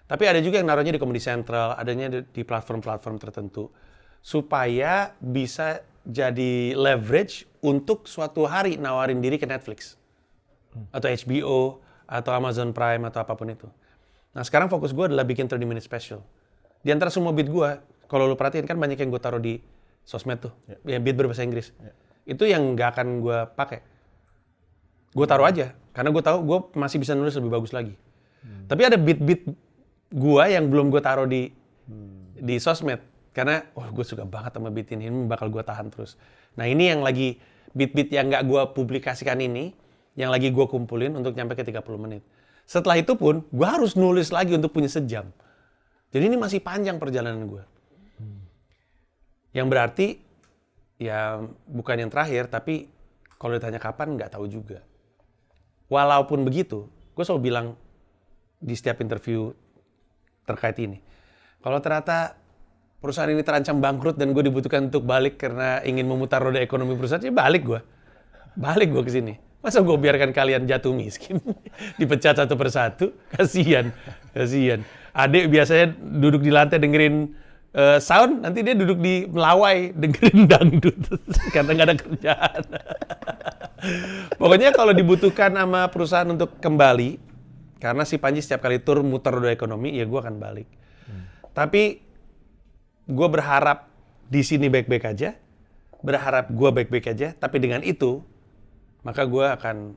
Tapi ada juga yang naruhnya di Comedy Central, adanya di platform-platform tertentu. Supaya bisa jadi leverage untuk suatu hari nawarin diri ke Netflix. Atau HBO, atau Amazon Prime, atau apapun itu. Nah sekarang fokus gue adalah bikin 30-minute special. Di antara semua beat gue, kalau lu perhatiin kan banyak yang gue taruh di sosmed tuh. Yang beat berbahasa Inggris. Itu yang nggak akan gue pakai. Gue taruh aja. Karena gue tahu gue masih bisa nulis lebih bagus lagi. Tapi ada beat-beat gue yang belum gue taruh di sosmed. Karena, gue suka banget sama beat ini bakal gue tahan terus. Nah ini yang lagi, beat-beat yang nggak gue publikasikan ini, yang lagi gue kumpulin untuk nyampe ke 30 menit. Setelah itu pun, gue harus nulis lagi untuk punya sejam. Jadi ini masih panjang perjalanan gue. Yang berarti, ya bukan yang terakhir, tapi kalau ditanya kapan, nggak tahu juga. Walaupun begitu, gue selalu bilang di setiap interview terkait ini, kalau ternyata perusahaan ini terancam bangkrut dan gue dibutuhkan untuk balik karena ingin memutar roda ekonomi perusahaan, ya balik gue ke sini. Masa gue biarkan kalian jatuh miskin, dipecat satu persatu, kasihan. Adik biasanya duduk di lantai dengerin sound, nanti dia duduk di Melawai dengerin dangdut karena nggak ada kerjaan. Pokoknya kalau dibutuhkan sama perusahaan untuk kembali, karena si Panji setiap kali tur muter roda ekonomi, ya gue akan balik. Tapi gue berharap di sini baik-baik aja, berharap gue baik-baik aja, tapi dengan itu, maka gue akan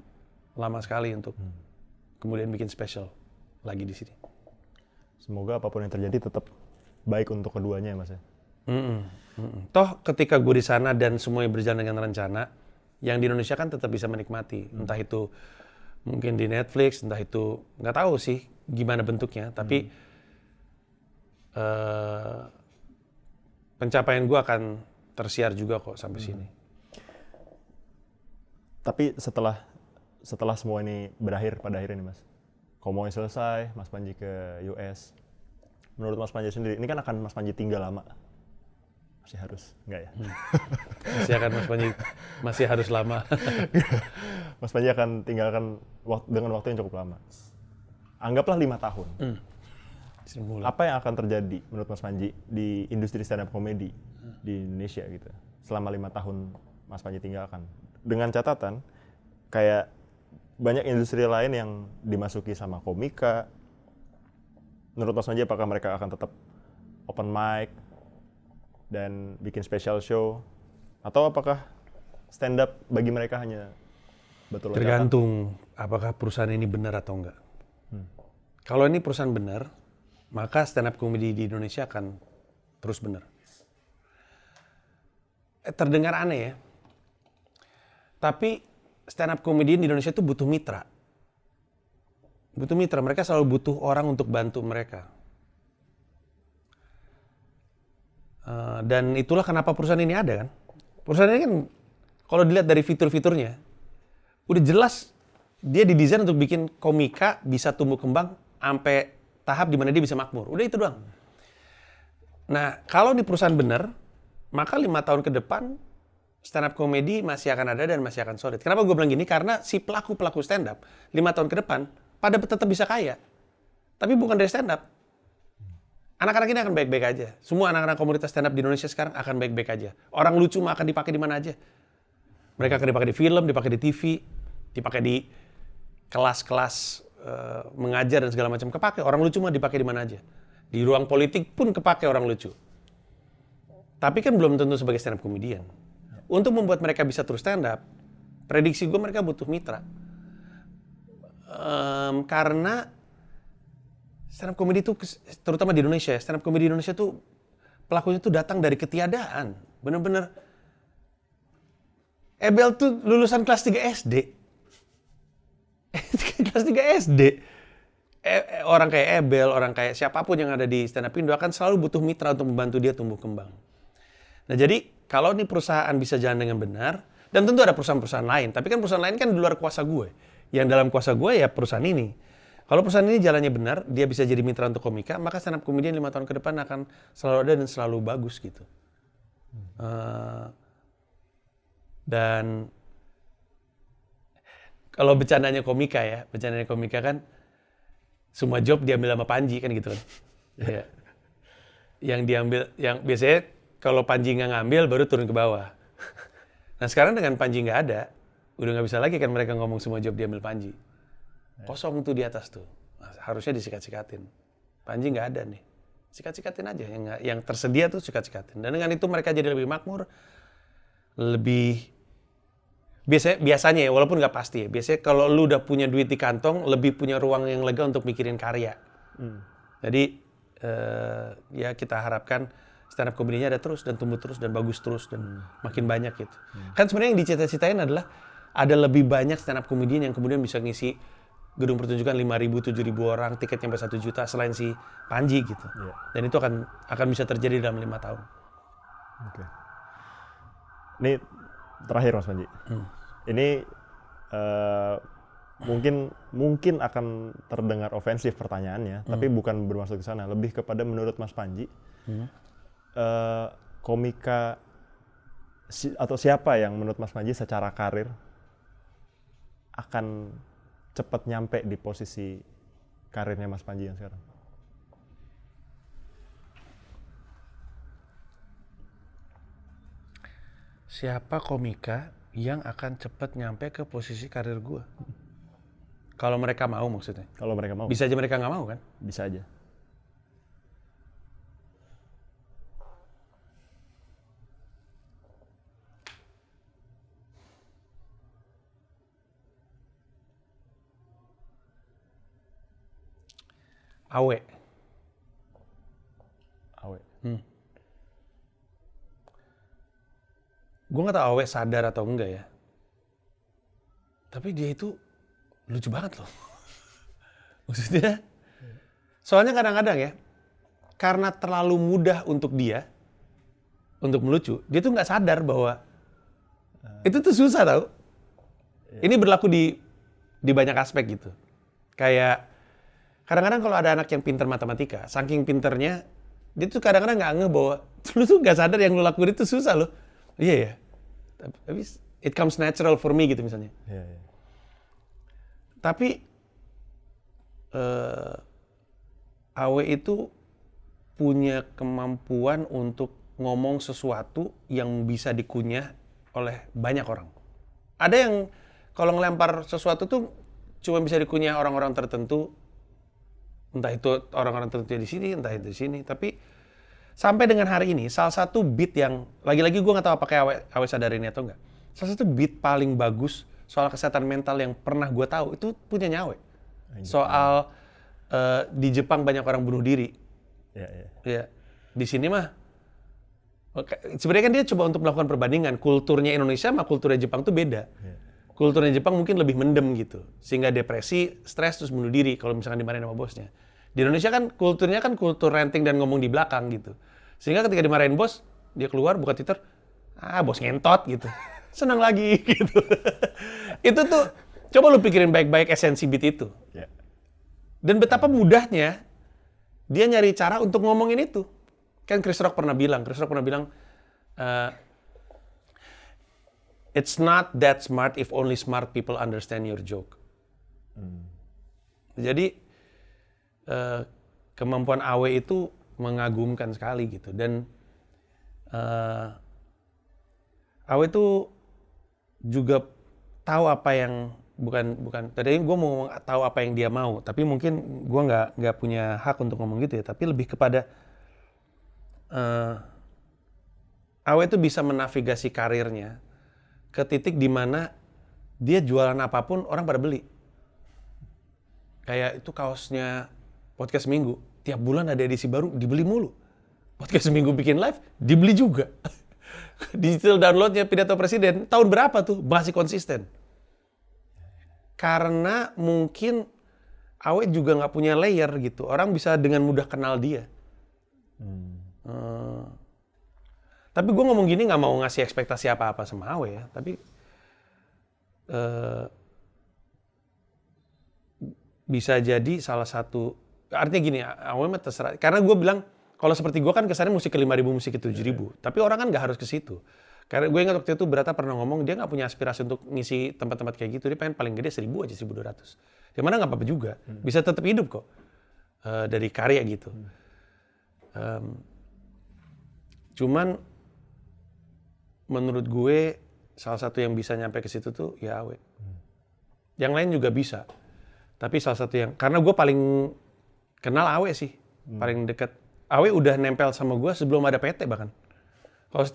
lama sekali untuk kemudian bikin special lagi di sini. Semoga apapun yang terjadi tetap baik untuk keduanya ya Mas ya. Toh ketika gue di sana dan semuanya berjalan dengan rencana, yang di Indonesia kan tetap bisa menikmati. Entah itu mungkin di Netflix, entah itu nggak tahu sih gimana bentuknya, tapi pencapaian gue akan tersiar juga kok sampai sini. Tapi setelah semua ini berakhir pada akhirnya nih Mas, Komoy selesai, Mas Panji ke US. Menurut Mas Panji sendiri, ini kan akan Mas Panji tinggal lama. Masih harus, enggak ya? Masih harus lama. Mas Panji akan tinggalkan dengan waktu yang cukup lama. Anggaplah 5 tahun. Apa yang akan terjadi menurut Mas Panji di industri stand up comedy di Indonesia gitu selama 5 tahun Mas Panji tinggalkan? Dengan catatan kayak banyak industri lain yang dimasuki sama komika. Menurut Mas Panji apakah mereka akan tetap open mic dan bikin special show, atau apakah stand up bagi mereka hanya betul loncatan? Tergantung apakah perusahaan ini benar atau enggak. Kalau ini perusahaan benar, maka stand up comedy di Indonesia akan terus benar. Terdengar aneh ya, tapi stand up comedy di Indonesia itu butuh mitra. Butuh mitra, mereka selalu butuh orang untuk bantu mereka. Dan itulah kenapa perusahaan ini ada kan. Perusahaan ini kan kalau dilihat dari fitur-fiturnya, udah jelas dia didesain untuk bikin komika bisa tumbuh kembang sampai tahap di mana dia bisa makmur. Udah itu doang. Nah, kalau di perusahaan benar, maka 5 tahun ke depan stand up comedy masih akan ada dan masih akan solid. Kenapa gue bilang gini? Karena si pelaku-pelaku stand up 5 tahun ke depan pada tetap bisa kaya. Tapi bukan dari stand up. Anak-anak ini akan baik-baik aja. Semua anak-anak komunitas stand up di Indonesia sekarang akan baik-baik aja. Orang lucu mah akan dipakai di mana aja. Mereka akan dipakai di film, dipakai di TV, dipakai di kelas-kelas mengajar dan segala macam, kepake. Orang lucu mah dipakai di mana aja. Di ruang politik pun kepake orang lucu. Tapi kan belum tentu sebagai stand up comedian. Untuk membuat mereka bisa terus stand up, prediksi gue mereka butuh mitra. Karena stand up comedy itu, terutama di Indonesia, stand up comedy di Indonesia tuh pelakunya tuh datang dari ketiadaan. Bener-bener Ebel tuh lulusan kelas 3 SD. Kelas 3 SD. Orang kayak Ebel, orang kayak siapapun yang ada di stand up Indo akan selalu butuh mitra untuk membantu dia tumbuh kembang. Nah jadi kalau ini perusahaan bisa jalan dengan benar, dan tentu ada perusahaan-perusahaan lain, tapi kan perusahaan lain kan di luar kuasa gue. Yang dalam kuasa gue ya perusahaan ini. Kalau perusahaan ini jalannya benar, dia bisa jadi mitra untuk komika, maka stand up comedian 5 tahun ke depan akan selalu ada dan selalu bagus gitu. Dan kalau bercandanya komika ya, bercandanya komika kan semua job diambil sama Panji kan gitu kan. Ya. Yang diambil, yang biasanya kalau Panji nggak ngambil baru turun ke bawah. Nah sekarang dengan Panji nggak ada, udah nggak bisa lagi kan mereka ngomong semua job diambil Panji. Kosong tuh di atas tuh, nah, harusnya disikat-sikatin. Panji nggak ada nih, sikat-sikatin aja. Yang tersedia tuh sikat-sikatin. Dan dengan itu mereka jadi lebih makmur, lebih biasanya ya, walaupun nggak pasti ya. Biasanya kalau lu udah punya duit di kantong, lebih punya ruang yang lega untuk mikirin karya. Jadi ya kita harapkan stand up comedy-nya ada terus dan tumbuh terus dan bagus terus dan makin banyak gitu. Kan sebenarnya yang dicita-citain adalah ada lebih banyak stand up comedian yang kemudian bisa ngisi gedung pertunjukan 5.000, 7.000 orang, tiketnya sampai 1 juta selain si Panji gitu. Dan itu akan bisa terjadi dalam 5 tahun. Oke. Ini terakhir Mas Panji. Ini mungkin akan terdengar ofensif pertanyaannya, tapi bukan bermaksud ke sana. Lebih kepada menurut Mas Panji, komika atau siapa yang menurut Mas Panji secara karir akan cepat nyampe di posisi karirnya Mas Panji yang sekarang? Siapa komika yang akan cepat nyampe ke posisi karir gue? Kalau mereka mau maksudnya? Kalau mereka mau. Bisa aja mereka nggak mau kan? Bisa aja. Awe. Gue nggak tahu Awe sadar atau enggak ya. Tapi dia itu lucu banget loh. Maksudnya, soalnya kadang-kadang ya, karena terlalu mudah untuk dia, untuk melucu, dia tuh nggak sadar bahwa itu tuh susah tau. Ini berlaku di banyak aspek gitu. Kayak, kadang-kadang kalau ada anak yang pintar matematika, saking pinternya, dia tuh kadang-kadang nggak ngeh bahwa lu tuh nggak sadar yang lu lakuin itu susah loh. Iya ya. Tapi it comes natural for me gitu misalnya. Tapi Awe itu punya kemampuan untuk ngomong sesuatu yang bisa dikunyah oleh banyak orang. Ada yang kalau ngelempar sesuatu tuh cuma bisa dikunyah orang-orang tertentu, entah itu orang-orang tertentu di sini, entah itu di sini. Tapi sampai dengan hari ini, salah satu beat yang lagi-lagi gue nggak tahu apakah Awe sadar ini atau enggak. Salah satu beat paling bagus soal kesehatan mental yang pernah gue tahu itu punya Awe. Soal di Jepang banyak orang bunuh diri. Ya. Di sini mah sebenarnya kan dia coba untuk melakukan perbandingan kulturnya Indonesia sama kulturnya Jepang tuh beda. Kulturnya Jepang mungkin lebih mendem gitu, sehingga depresi, stres terus bunuh diri kalau misalkan dimarahin sama bosnya. Di Indonesia kan kulturnya kan kultur ranting dan ngomong di belakang gitu, sehingga ketika dimarahin bos, dia keluar buka Twitter, bos ngentot gitu, senang lagi gitu. Itu tuh coba lu pikirin baik-baik esensi beat itu. Dan betapa mudahnya dia nyari cara untuk ngomongin itu. Kan Chris Rock pernah bilang, it's not that smart if only smart people understand your joke. Jadi kemampuan Awe itu mengagumkan sekali gitu. Dan Awe itu juga tahu apa yang bukan. Tadi gue mau tahu apa yang dia mau, tapi mungkin gue nggak punya hak untuk ngomong gitu ya. Tapi lebih kepada Awe itu bisa menavigasi karirnya ke titik di mana dia jualan apapun orang pada beli. Kayak itu kaosnya Podcast Seminggu, tiap bulan ada edisi baru dibeli mulu. Podcast Seminggu bikin live dibeli juga. Digital downloadnya Pidato Presiden tahun berapa tuh masih konsisten. Karena mungkin Awe juga nggak punya layer gitu. Orang bisa dengan mudah kenal dia. Tapi gue ngomong gini nggak mau ngasih ekspektasi apa-apa sama Awe ya. Tapi bisa jadi salah satu, artinya gini, Awe mah terserah. Karena gue bilang, kalau seperti gue kan kesannya musik ke 5.000, musik ke 7.000. Tapi orang kan nggak harus ke situ. Karena gue ingat waktu itu Brata pernah ngomong, dia nggak punya aspirasi untuk ngisi tempat-tempat kayak gitu. Dia pengen paling gede 1.000 aja, 1.200. Yang mana nggak apa-apa juga. Bisa tetap hidup kok. Dari karya gitu. Cuman menurut gue salah satu yang bisa nyampe ke situ tuh ya Awe. Yang lain juga bisa. Tapi salah satu yang, karena gue paling kenal Awe sih. Paling dekat. Awe udah nempel sama gue sebelum ada PT bahkan. Kalau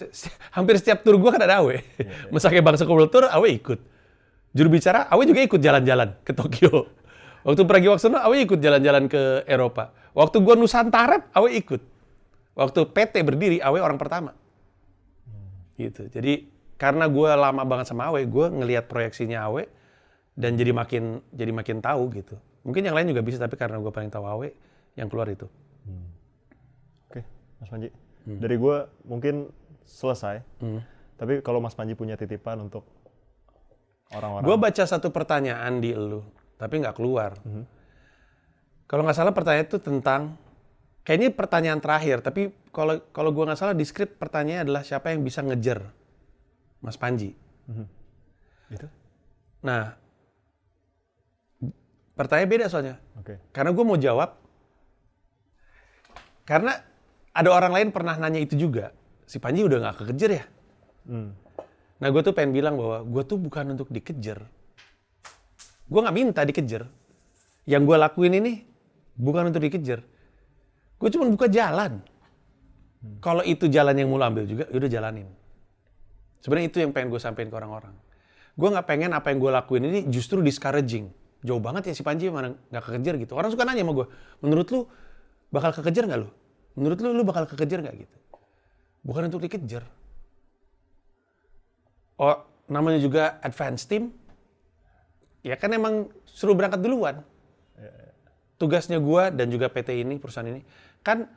hampir setiap tur gue kan ada Awe. Mesaknya Bangsa World Tour, Awe ikut. Juru bicara, Awe juga ikut jalan-jalan ke Tokyo. Waktu Pragiwaksono, Awe ikut jalan-jalan ke Eropa. Waktu gue Nusantara, Awe ikut. Waktu PT berdiri, Awe orang pertama. Gitu. Jadi karena gue lama banget sama Awe, gue ngelihat proyeksinya Awe dan jadi makin tahu gitu. Mungkin yang lain juga bisa, tapi karena gue paling tahu Awe, yang keluar itu. Oke, Mas Panji. Dari gue mungkin selesai. Tapi kalau Mas Panji punya titipan untuk orang-orang. Gue baca satu pertanyaan di elu, tapi nggak keluar. Kalau nggak salah pertanyaan itu tentang, kayaknya pertanyaan terakhir, tapi kalau gue nggak salah di skrip pertanyaannya adalah siapa yang bisa ngejar Mas Panji. Itu? Nah, pertanyaan beda soalnya. Karena gue mau jawab, karena ada orang lain pernah nanya itu juga. Si Panji udah nggak kekejar ya? Nah, gue tuh pengen bilang bahwa gue tuh bukan untuk dikejar. Gue nggak minta dikejar. Yang gue lakuin ini bukan untuk dikejar. Gue cuma buka jalan. Kalau itu jalan yang mau lo ambil juga, yaudah jalanin. Sebenarnya itu yang pengen gue sampein ke orang-orang. Gue nggak pengen apa yang gue lakuin ini justru discouraging. Jauh banget ya si Panji mana nggak kekejar gitu. Orang suka nanya sama gue, menurut lu bakal kekejar nggak lu? Menurut lu bakal kekejar nggak gitu? Bukan untuk dikejar. Oh, namanya juga advance team. Ya kan emang suruh berangkat duluan. Tugasnya gue dan juga PT ini, perusahaan ini, kan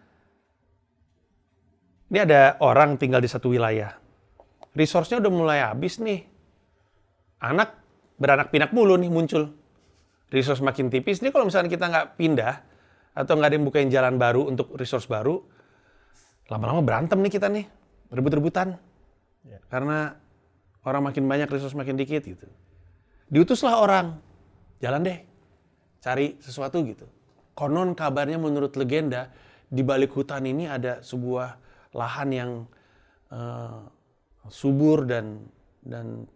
ini ada orang tinggal di satu wilayah. Resource-nya udah mulai habis nih. Beranak pinak mulu nih muncul. Resource makin tipis. Ini kalau misalnya kita nggak pindah, atau nggak ada yang bukain jalan baru untuk resource baru, lama-lama berantem nih kita nih. Rebut-rebutan. Karena orang makin banyak, resource makin dikit gitu. Diutuslah orang. Jalan deh. Cari sesuatu gitu. konon kabarnya menurut legenda di balik hutan ini ada sebuah lahan yang subur dan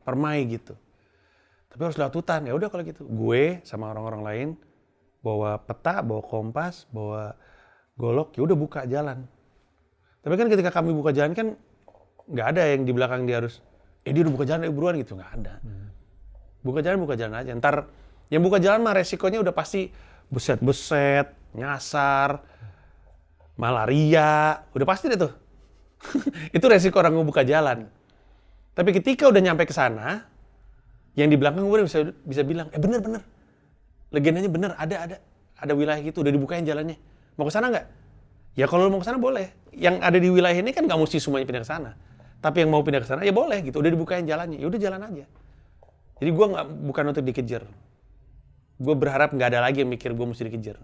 permai gitu. Tapi harus lewat hutan. Ya udah kalau gitu. Gue sama orang-orang lain bawa peta, bawa kompas, bawa golok, ya udah buka jalan. Tapi kan ketika kami buka jalan kan nggak ada yang di belakang dia harus, dia udah buka jalan, buruan gitu, nggak ada. Buka jalan aja. Ntar yang buka jalan mah resikonya udah pasti beset-beset, nyasar, malaria, udah pasti deh tuh. Itu resiko orang mau buka jalan. Tapi ketika udah nyampe ke sana, yang di belakang gue bisa bilang, bener. Legendanya bener, ada wilayah gitu, udah dibukain jalannya. Mau ke sana nggak? Ya kalau mau ke sana boleh. Yang ada di wilayah ini kan nggak mesti semuanya pindah ke sana. Tapi yang mau pindah ke sana ya boleh gitu, udah dibukain jalannya. Ya udah jalan aja. Jadi gue bukan untuk dikejar. Gue berharap nggak ada lagi yang mikir gue mesti dikejar.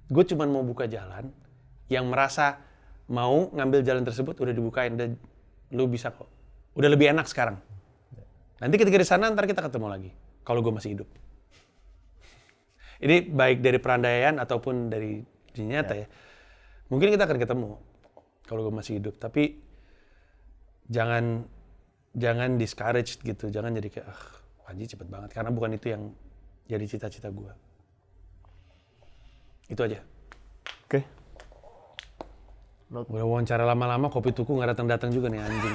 Gue cuma mau buka jalan yang merasa mau ngambil jalan tersebut udah dibukain, dan lu bisa kok. Udah lebih enak sekarang. Nanti ketika di sana ntar kita ketemu lagi. Kalau gue masih hidup. Ini baik dari perandaian ataupun dari nyata ya. Mungkin kita akan ketemu kalau gue masih hidup. Tapi jangan discouraged gitu. Jangan jadi kayak, Panji cepet banget. Karena bukan itu yang jadi cita-cita gue. Itu aja. Oke. Udah wawancara lama-lama, kopi tuku nggak datang-datang juga nih anjing.